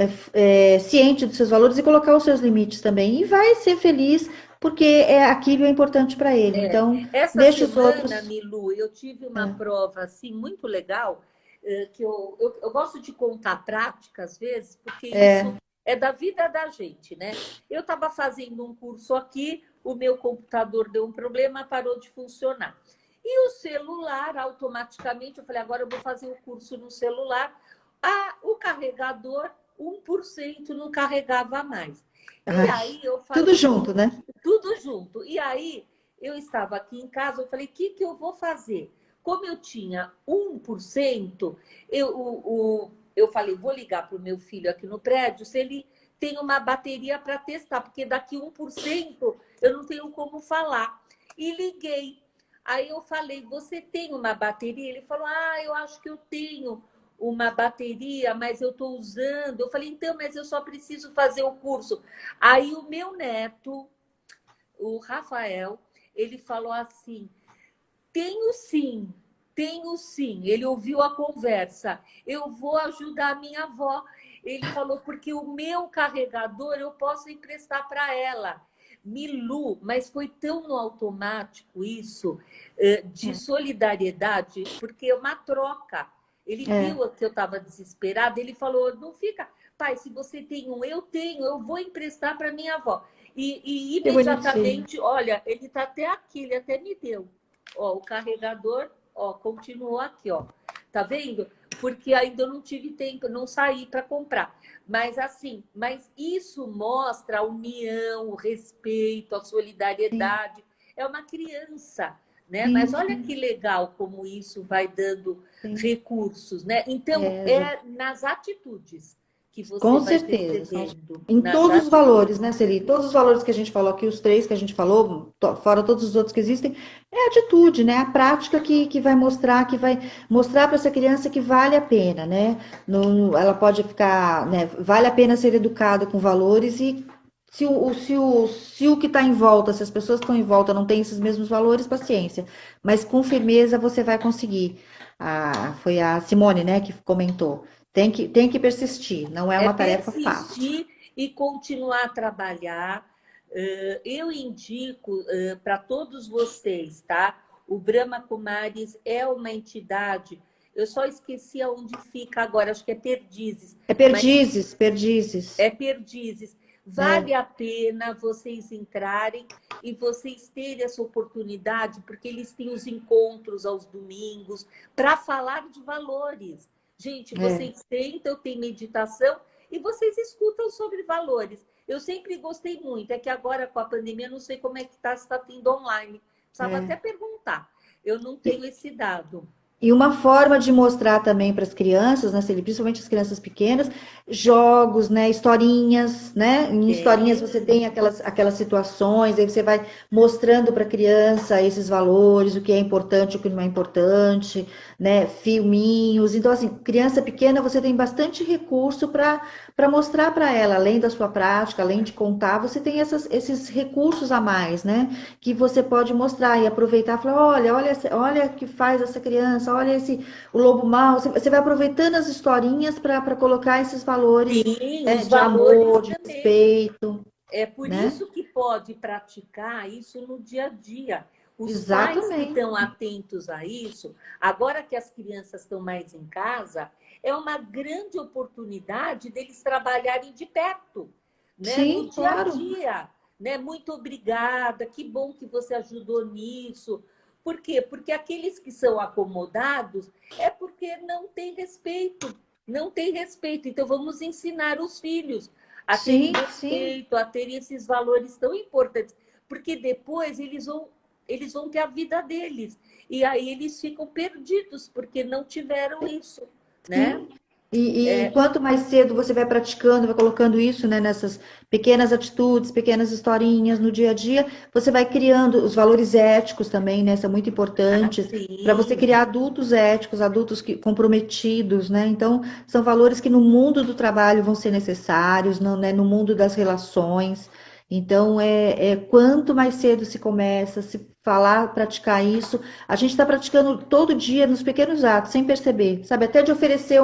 ciente dos seus valores e colocar os seus limites também. E vai ser feliz porque aquilo é importante para ele. Então, Essa deixa os semana, outros. Milu, eu tive uma prova assim muito legal, que eu gosto de contar prática às vezes, porque isso é da vida da gente, né? Eu estava fazendo um curso aqui, o meu computador deu um problema, parou de funcionar. E o celular, automaticamente, eu falei, agora eu vou fazer o curso no celular. O carregador, 1% não carregava mais. E Ai, aí eu tudo falei, junto, né? tudo junto. E aí eu estava aqui em casa, eu falei, o que eu vou fazer? Como eu tinha 1%, eu falei, vou ligar para o meu filho aqui no prédio se ele tem uma bateria para testar, porque daqui 1% eu não tenho como falar. E liguei. Aí eu falei, você tem uma bateria? Ele falou, eu acho que eu tenho uma bateria, mas eu estou usando. Eu falei, então, mas eu só preciso fazer o curso. Aí o meu neto, o Rafael, ele falou assim, tenho sim, tenho sim. Ele ouviu a conversa. Eu vou ajudar a minha avó. Ele falou, porque o meu carregador eu posso emprestar para ela. Milu, mas foi tão no automático isso, de solidariedade, porque é uma troca. Ele É, viu que eu estava desesperada, ele falou, não fica, pai, se você tem um, eu tenho, eu vou emprestar para minha avó. E que bonitinho. imediatamente, olha, ele está até aqui, ele até me deu. Ó, o carregador, ó, continuou aqui, ó. Tá vendo? Porque ainda eu não tive tempo, não saí para comprar. Mas assim, mas isso mostra a união, o respeito, a Sim, solidariedade. É uma criança, né? Mas sim, olha sim, que legal como isso vai dando sim. recursos, né? Então, É, é nas atitudes que você com vai certeza, percebendo, em nas todos os valores, atitudes. né, Celi? Todos os valores que a gente falou aqui, os três que a gente falou, fora todos os outros que existem, é a atitude, né? A prática que vai mostrar para essa criança que vale a pena, né? Não, ela pode ficar, né? Vale a pena ser educada com valores e se o que está em volta, se as pessoas que estão em volta não têm esses mesmos valores, paciência. Mas com firmeza você vai conseguir. Foi a Simone, né, que comentou. Tem que persistir, não é É uma tarefa fácil. persistir e continuar a trabalhar. Eu indico para todos vocês, tá? O Brahma Kumaris é uma entidade. Eu só esqueci aonde fica agora, acho que é Perdizes, É mas perdizes, perdizes. é Perdizes. É, Vale a pena vocês entrarem e vocês terem essa oportunidade, porque eles têm os encontros aos domingos para falar de valores. Gente, é, vocês sentam, tem meditação e vocês escutam sobre valores. Eu sempre gostei muito, é que agora com a pandemia, não sei como é que está, se está tendo online. Precisava é. até perguntar. Eu não tenho esse dado. E uma forma de mostrar também para as crianças, né, Celi, principalmente as crianças pequenas, jogos, né, historinhas, né? Em historinhas você Tem. tem aquelas situações, aí você vai mostrando para a criança esses valores, o que é importante, o que não é importante, né? Filminhos. Então, assim, criança pequena você tem bastante recurso para mostrar para ela, além da sua prática, além de contar, você tem esses recursos a mais, né? Que você pode mostrar e aproveitar, falar, olha o que faz essa criança, olha o lobo mau. Você vai aproveitando as historinhas para colocar esses valores, Sim, né, os de valores amor, de também. respeito, É por né? isso que pode praticar isso no dia a dia. Os pais que Exatamente. estão atentos a isso, agora que as crianças estão mais em casa, é uma grande oportunidade deles trabalharem de perto, né? No Sim, dia a claro. dia, né? Muito obrigada, que bom que você ajudou nisso. Por quê? Porque aqueles que são acomodados é porque não tem respeito, não tem respeito. Então vamos ensinar os filhos a terem Sim, sim. respeito, a terem esses valores tão importantes, porque depois eles vão ter a vida deles. E aí eles ficam perdidos, porque não tiveram isso, né? Sim. E quanto mais cedo você vai praticando, vai colocando isso, né, nessas pequenas atitudes, pequenas historinhas no dia a dia, você vai criando os valores éticos também, né, são muito importantes para você Assim, criar adultos éticos, comprometidos, né? Então, são valores que no mundo do trabalho vão ser necessários, não, né, no mundo das relações. Então, quanto mais cedo se começa a se falar, praticar isso, a gente está praticando todo dia nos pequenos atos, sem perceber, sabe? Até de oferecer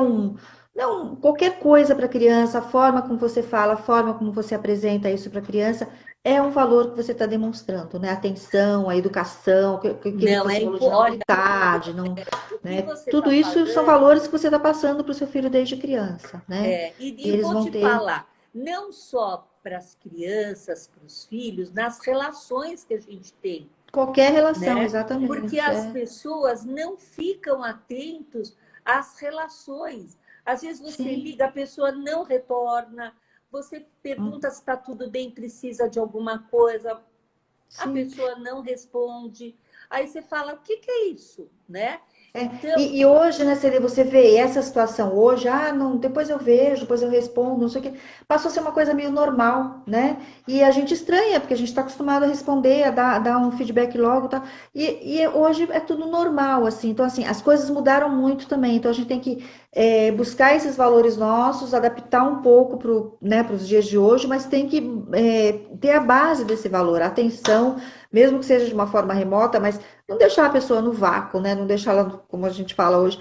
não, qualquer coisa para a criança, a forma como você fala, a forma como você apresenta isso para a criança, é um valor que você está demonstrando, né? A atenção, a educação, aquilo que não é você falou de não olha, gritar, de não, o que né? você está Tudo isso são falando. valores que você está passando para o seu filho desde criança, né? E E eles vou vão te ter falar, não só para as crianças, para os filhos, nas relações que a gente tem, qualquer relação, né? Porque exatamente. as pessoas não ficam atentos às relações. Às vezes você Sim, liga, a pessoa não retorna, você pergunta se está tudo bem, precisa de alguma coisa, a sim. pessoa não responde. Aí você fala, o que que é isso, né? Então, E hoje, né, Celi, você vê essa situação hoje, não, depois eu vejo, depois eu respondo, não sei o quê, passou a ser uma coisa meio normal, né? E a gente estranha, porque a gente está acostumado a responder, dar um feedback logo, tá? E hoje é tudo normal, assim. Então, assim, as coisas mudaram muito também. Então, a gente tem que buscar esses valores nossos, adaptar um pouco para os dias de hoje, mas tem que ter a base desse valor, a atenção, mesmo que seja de uma forma remota, mas não deixar a pessoa no vácuo, né? Não deixar ela, como a gente fala hoje,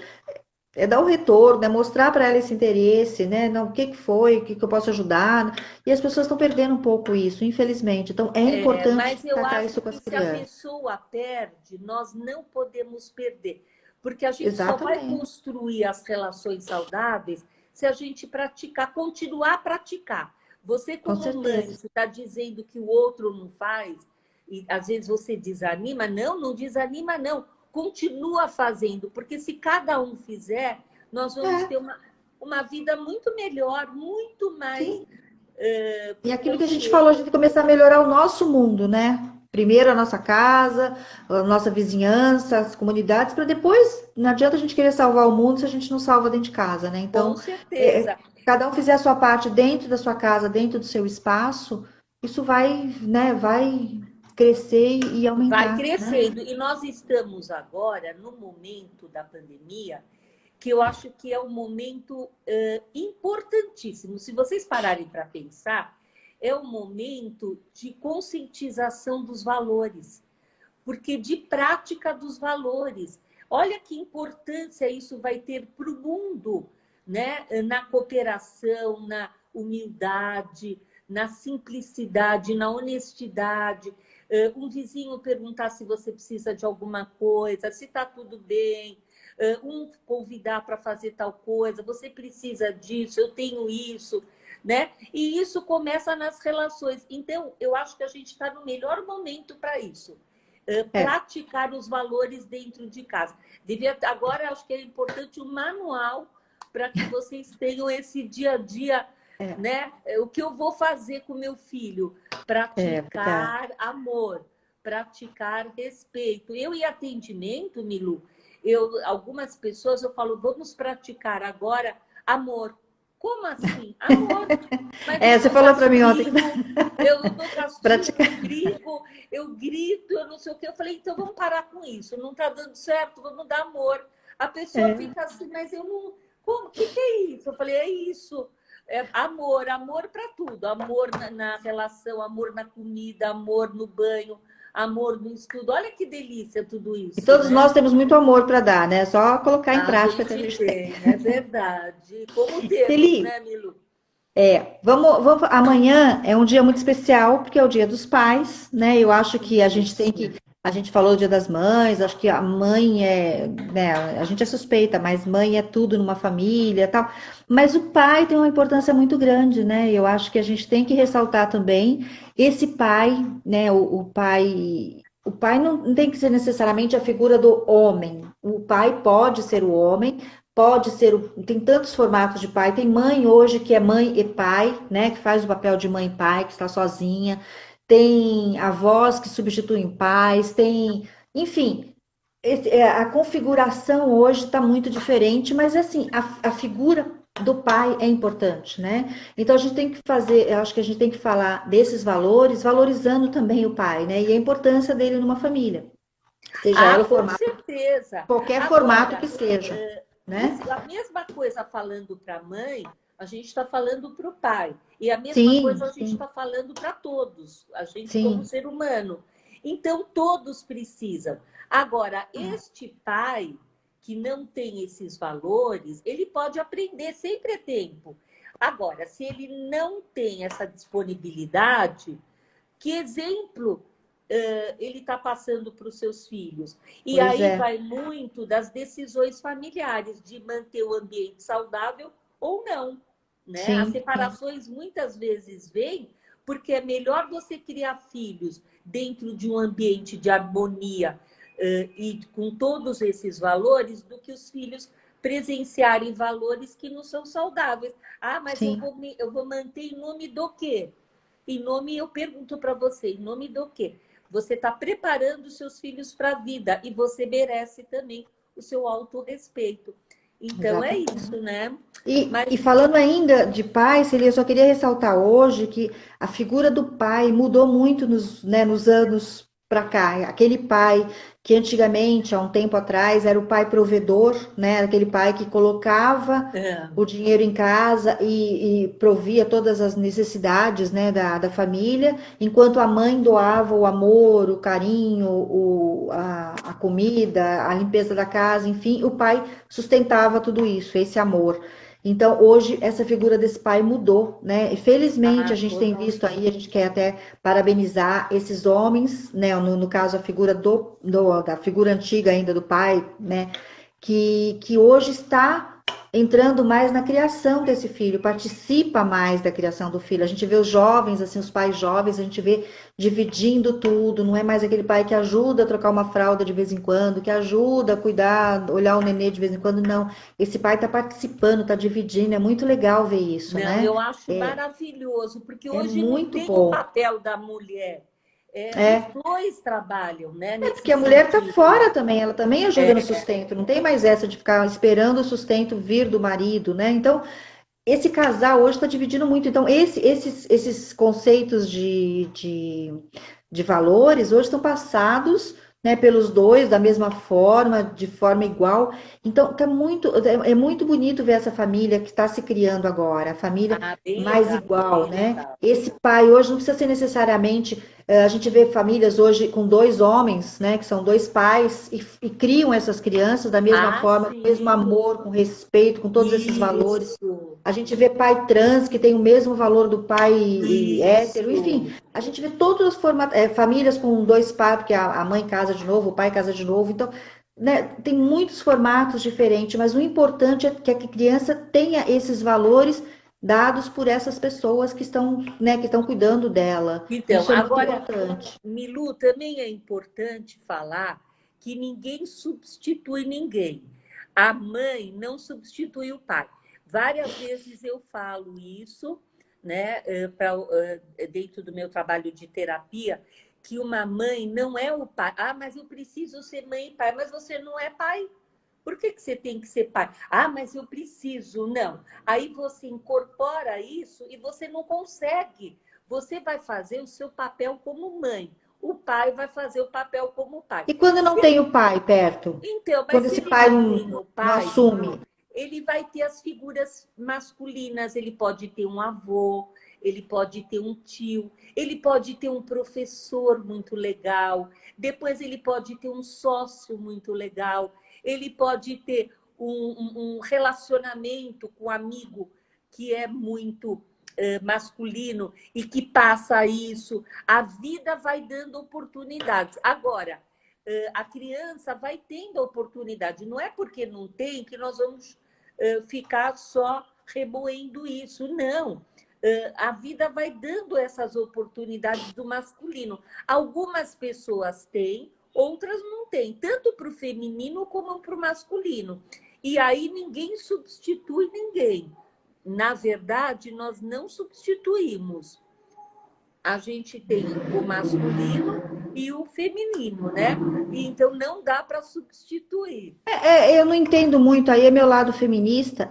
dar o retorno, né? Mostrar para ela esse interesse, né? Não, o que que foi, o que que eu posso ajudar. E as pessoas estão perdendo um pouco isso, infelizmente. Então, é importante mas eu tratar acho isso com as que se a crianças. pessoa perde, nós não podemos perder, porque a gente só vai Exatamente. construir as relações saudáveis se a gente praticar, continuar a praticar. Você, Com como mãe, certeza. se está dizendo que o outro não faz, e às vezes você desanima, não, não desanima, não. Continua fazendo, porque se cada um fizer, nós vamos É, ter uma vida muito melhor, muito mais sim. E aquilo que a gente falou, a consciente. gente tem que começar a melhorar o nosso mundo, né? Primeiro a nossa casa, a nossa vizinhança, as comunidades, para depois, não adianta a gente querer salvar o mundo se a gente não salva dentro de casa, né? Com Então, certeza. cada um fizer a sua parte dentro da sua casa, dentro do seu espaço, isso vai, né, vai crescer e Vai aumentar, né? crescendo. E nós estamos agora no momento da pandemia, que eu acho que é um momento importantíssimo. Se vocês pararem para pensar, é um momento de conscientização dos valores, porque de prática dos valores. Olha que importância isso vai ter para o mundo, né? Na cooperação, na humildade, na simplicidade, na honestidade. Um vizinho perguntar se você precisa de alguma coisa, se está tudo bem. Um convidar para fazer tal coisa, você precisa disso, eu tenho isso, né? E isso começa nas relações. Então, eu acho que a gente está no melhor momento para isso. É, Praticar os valores dentro de casa. Agora, acho que é importante um manual para que vocês tenham esse dia a dia, é, né? O que eu vou fazer com meu filho? verdade. Praticar amor, praticar respeito. Eu em atendimento, Milu, algumas pessoas eu falo, vamos praticar agora amor. Como assim? Amor. Mas eu Você dou falou para mim ontem que castigo, eu dou castigo, praticar. eu grito, eu não sei o quê. Eu falei, então vamos parar com isso. Não está dando certo, vamos dar amor. A pessoa É, fica assim, mas eu não. Como? O que, que é isso? Eu falei, é isso. É amor, amor para tudo. Amor na relação, amor na comida, amor no banho, amor no estudo. Olha que delícia tudo e isso, todos né? nós temos muito amor para dar, né? Só colocar em A prática que a gente gente tem. tem, é verdade. Como temos, Feliz. né, Milu? Amanhã é um dia muito especial, porque é o dia dos pais, né? Eu acho que Isso. a gente falou o dia das mães, acho que a mãe né, a gente é suspeita, mas mãe é tudo numa família, e tal. Mas o pai tem uma importância muito grande, né? Eu acho que a gente tem que ressaltar também esse pai, né? O pai não tem que ser necessariamente a figura do homem. O pai pode ser o homem, pode ser, tem tantos formatos de pai. Tem mãe hoje que é mãe e pai, né? Que faz o papel de mãe e pai, que está sozinha. Tem avós que substituem pais, enfim, a configuração hoje está muito diferente, mas assim, a figura do pai é importante, né? Então a gente tem que fazer, eu acho que a gente tem que falar desses valores, valorizando também o pai, né? E a importância dele numa família, seja Ah, ela o com formato, certeza. qualquer formato que Agora, seja, né? a mesma coisa falando para a mãe, a gente está falando para o pai. E a mesma Sim, coisa a gente sim, está falando para todos, a gente como sim, ser humano. Então, todos precisam. Agora, este pai que não tem esses valores, ele pode aprender, sempre é tempo. Agora, se ele não tem essa disponibilidade, que exemplo ele está passando para os seus filhos? E pois aí é, vai muito das decisões familiares de manter o ambiente saudável ou não, né? As sim, sim, separações muitas vezes vêm porque é melhor você criar filhos dentro de um ambiente de harmonia e com todos esses valores do que os filhos presenciarem valores que não são saudáveis. Ah, mas sim. eu vou manter em nome do quê? Em nome, eu pergunto para você, em nome do quê? Você está preparando os seus filhos para a vida e você merece também o seu autorrespeito. Então é Exatamente. isso, né? E Mas falando ainda de pai, Celia, eu só queria ressaltar hoje que a figura do pai mudou muito nos anos para cá. Aquele pai que antigamente, há um tempo atrás, era o pai provedor, né? Era aquele pai que colocava é, o dinheiro em casa e provia todas as necessidades, né, da família, enquanto a mãe doava o amor, o carinho, a comida, a limpeza da casa, enfim, o pai sustentava tudo isso, esse amor. Então, hoje, essa figura desse pai mudou, né? E felizmente, a gente tem visto aí, a totalmente. gente quer até parabenizar esses homens, né? No caso, a figura da figura antiga ainda do pai, né? Que hoje está entrando mais na criação desse filho, participa mais da criação do filho. A gente vê os jovens, assim, os pais jovens, a gente vê dividindo tudo, não é mais aquele pai que ajuda a trocar uma fralda de vez em quando, que ajuda a cuidar, olhar o nenê de vez em quando, não. Esse pai está participando, está dividindo, é muito legal ver isso, Não, né? eu acho maravilhoso, porque É hoje não muito tem o bom. papel da mulher. Os É, dois trabalham, né, é nesse porque a mulher está sentido. fora também, ela também ajuda no sustento, não tem mais essa de ficar esperando o sustento vir do marido, né? Então, esse casal hoje está dividindo muito. Então, esses conceitos de valores hoje estão passados, né, pelos dois da mesma forma, de forma igual. Então, é muito bonito ver essa família que está se criando agora, a família Ah, bem mais legal, igual, bem né? legal. Esse pai hoje não precisa ser necessariamente. A gente vê famílias hoje com dois homens, né, que são dois pais e criam essas crianças da mesma Ah, forma, com o mesmo sim, amor, com respeito, com todos esses valores. isso, A gente vê pai trans que tem o mesmo valor do pai hétero, enfim, isso. a gente vê todas as famílias com dois pais, porque a mãe casa de novo, o pai casa de novo, então, né, tem muitos formatos diferentes, mas o importante é que a criança tenha esses valores dados por essas pessoas que estão, né, que estão cuidando dela. Então, Isso é muito agora, importante. Milu, também é importante falar que ninguém substitui ninguém. A mãe não substitui o pai. Várias vezes eu falo isso, né, dentro do meu trabalho de terapia, que uma mãe não é o pai. Ah, mas eu preciso ser mãe e pai, mas você não é pai. Por que você tem que ser pai? Ah, mas eu preciso. Não. Aí você incorpora isso e você não consegue. Você vai fazer o seu papel como mãe. O pai vai fazer o papel como pai. E quando não tem o pai perto? Então, mas Quando se esse ele pai não tem não, o não pai, assume? Milu, ele vai ter as figuras masculinas. Ele pode ter um avô, ele pode ter um tio, ele pode ter um professor muito legal, depois ele pode ter um sócio muito legal, ele pode ter um relacionamento com um amigo que é muito masculino e que passa isso. A vida vai dando oportunidades. Agora, a criança vai tendo a oportunidade. Não é porque não tem que nós vamos ficar só remoendo isso. Não. A vida vai dando essas oportunidades do masculino. Algumas pessoas têm, outras não têm, tanto para o feminino como para o masculino. E aí ninguém substitui ninguém. Na verdade, nós não substituímos. A gente tem o masculino e o feminino, né? E, então não dá para substituir. Eu não entendo muito, aí é meu lado feminista,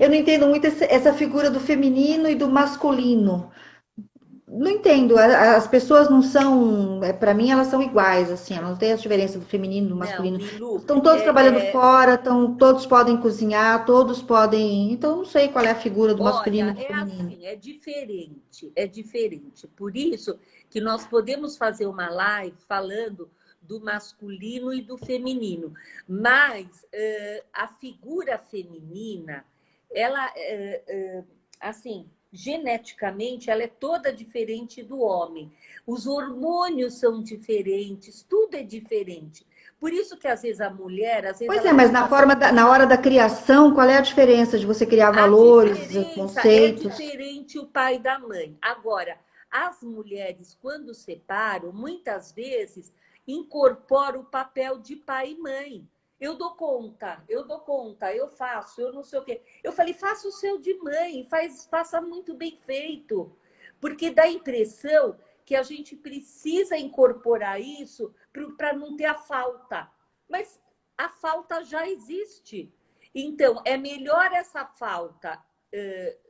eu não entendo muito essa figura do feminino e do masculino. Não entendo, as pessoas não são, para mim elas são iguais, assim, elas não têm a diferença do feminino e do Não, masculino. Milu, Estão todos trabalhando fora, todos podem cozinhar, todos podem. Então não sei qual é a figura do masculino olha, e do é feminino. assim, é diferente. Por isso que nós podemos fazer uma live falando do masculino e do feminino. Mas a figura feminina, ela, assim, geneticamente, ela é toda diferente do homem. Os hormônios são diferentes, tudo é diferente. Por isso que, às vezes, a mulher, às vezes, Pois ela é, quer mas na fazer. forma na hora da criação, qual é a diferença de você criar A valores, diferença é conceitos? diferente o pai da mãe. Agora, as mulheres, quando separam, muitas vezes incorporam o papel de pai e mãe. Eu dou conta, eu faço, eu não sei o quê. Eu falei, faça o seu de mãe, faça muito bem feito. Porque dá a impressão que a gente precisa incorporar isso para não ter a falta. Mas a falta já existe. Então, é melhor essa falta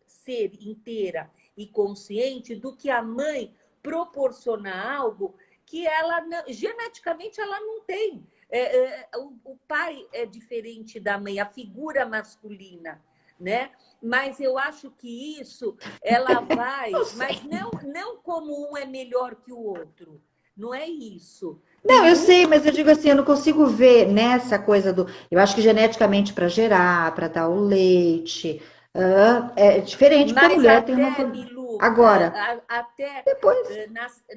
ser inteira e consciente do que a mãe proporcionar algo que ela geneticamente ela não tem. O pai é diferente da mãe, a figura masculina, né? Mas eu acho que isso ela vai, Não mas sei. não como um é melhor que o outro. Não é isso. Não, Tem eu um sei, mas eu digo assim, eu não consigo ver nessa coisa do. Eu acho que geneticamente para gerar, para dar o leite, é diferente, porque a Mas mulher tem uma. até, Milu, Agora, até depois.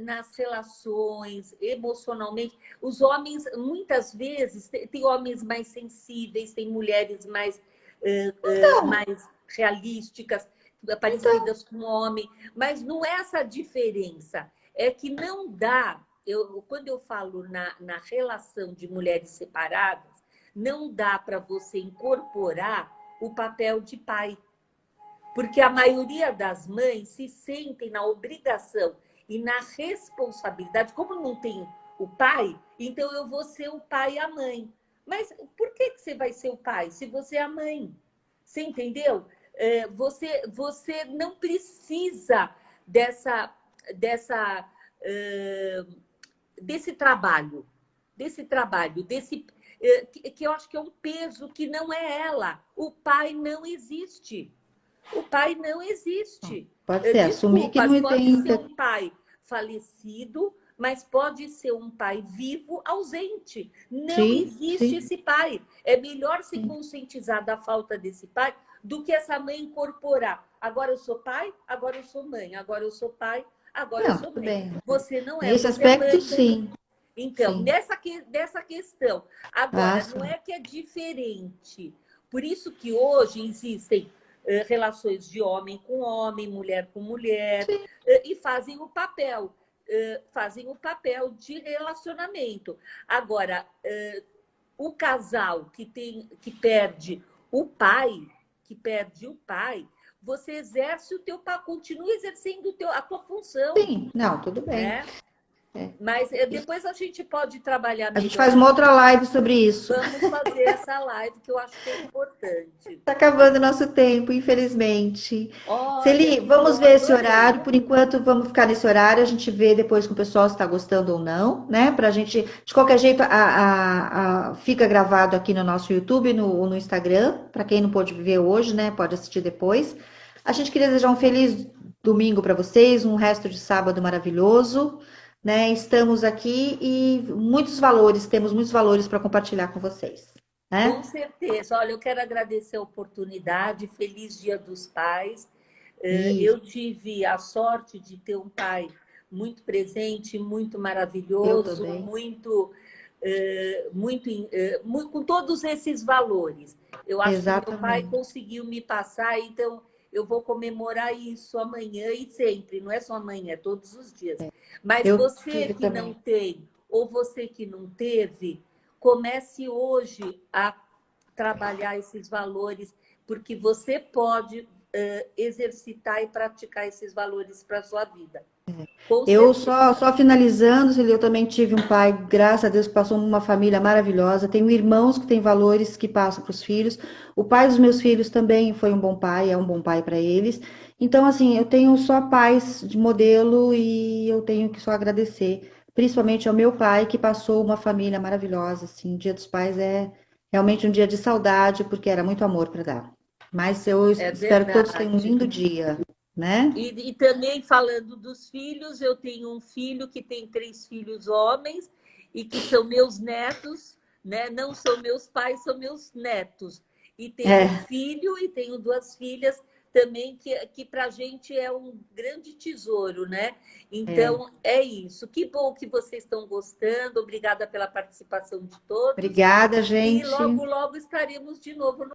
nas relações, emocionalmente, os homens, muitas vezes, tem homens mais sensíveis, tem mulheres mais realísticas, Então, parecidas com o homem, mas não é essa a diferença. É que não dá, quando eu falo na relação de mulheres separadas, não dá para você incorporar o papel de pai. Porque a maioria das mães se sentem na obrigação e na responsabilidade, como não tem o pai, então eu vou ser o pai e a mãe. Mas por que você vai ser o pai se você é a mãe? Você entendeu? Você não precisa dessa, dessa, desse trabalho, que eu acho que é um peso que não é ela. O pai não existe. O pai não existe. pode ser, assumir que Desculpa, não pode tem. ser um pai falecido, mas pode ser um pai vivo, ausente. Não Sim, existe sim, esse pai. É melhor se sim. conscientizar da falta desse pai do que essa mãe incorporar. Agora eu sou pai, agora eu sou mãe. Agora eu sou pai, agora eu Não, sou tudo mãe. bem. Você não é, Nesse você é aspecto, mãe. sim, Então, sim. dessa questão. Ah, Agora, não sim. é que é diferente. Por isso que hoje existem relações de homem com homem, mulher com mulher, Sim. e fazem o papel de relacionamento. Agora, o casal que perde o pai, você exerce o teu pai, continua exercendo a tua função, Sim, não, tudo bem. né? É. Mas depois a gente pode trabalhar A gente melhor faz uma outra isso. live sobre isso. Vamos fazer essa live que eu acho que é importante. Está acabando o nosso tempo, infelizmente. Olha, Celi, que vamos bom, ver esse adorei. horário. Por enquanto, vamos ficar nesse horário. A gente vê depois com o pessoal se está gostando ou não, né? Para a gente, de qualquer jeito, fica gravado aqui no nosso YouTube, no Instagram. Para quem não pôde ver hoje, né? Pode assistir depois. A gente queria desejar um feliz domingo para vocês, um resto de sábado maravilhoso, né? Estamos aqui e temos muitos valores para compartilhar com vocês, Com né? certeza. Olha, eu quero agradecer a oportunidade. Feliz Dia dos Pais. E Eu tive a sorte de ter um pai muito presente, muito eu maravilhoso, também. com todos esses valores. Eu acho que meu pai Exatamente. conseguiu me passar, então eu vou comemorar isso amanhã e sempre, não é só amanhã, é todos os dias. Mas Eu você tive que não também. tem, ou você que não teve, comece hoje a trabalhar esses valores, porque você pode exercitar e praticar esses valores para a sua vida. Eu só finalizando, Celi, eu também tive um pai, graças a Deus, que passou uma família maravilhosa. Tenho irmãos que têm valores que passam para os filhos. O pai dos meus filhos também foi um bom pai, é um bom pai para eles. Então, assim, eu tenho só pais de modelo e eu tenho que só agradecer, principalmente ao meu pai, que passou uma família maravilhosa. Assim, o Dia dos Pais é realmente um dia de saudade, porque era muito amor para dar. Mas eu É espero que todos tenham um verdade. lindo dia, né? E também falando dos filhos, eu tenho um filho que tem 3 filhos homens e que são meus netos, né? Não são meus pais, são meus netos. E tenho É, filho e tenho 2 filhas também, que para a gente é um grande tesouro, né? é. Então, é isso. Que bom que vocês estão gostando. Obrigada pela participação de todos. Obrigada, E gente. logo, logo estaremos de novo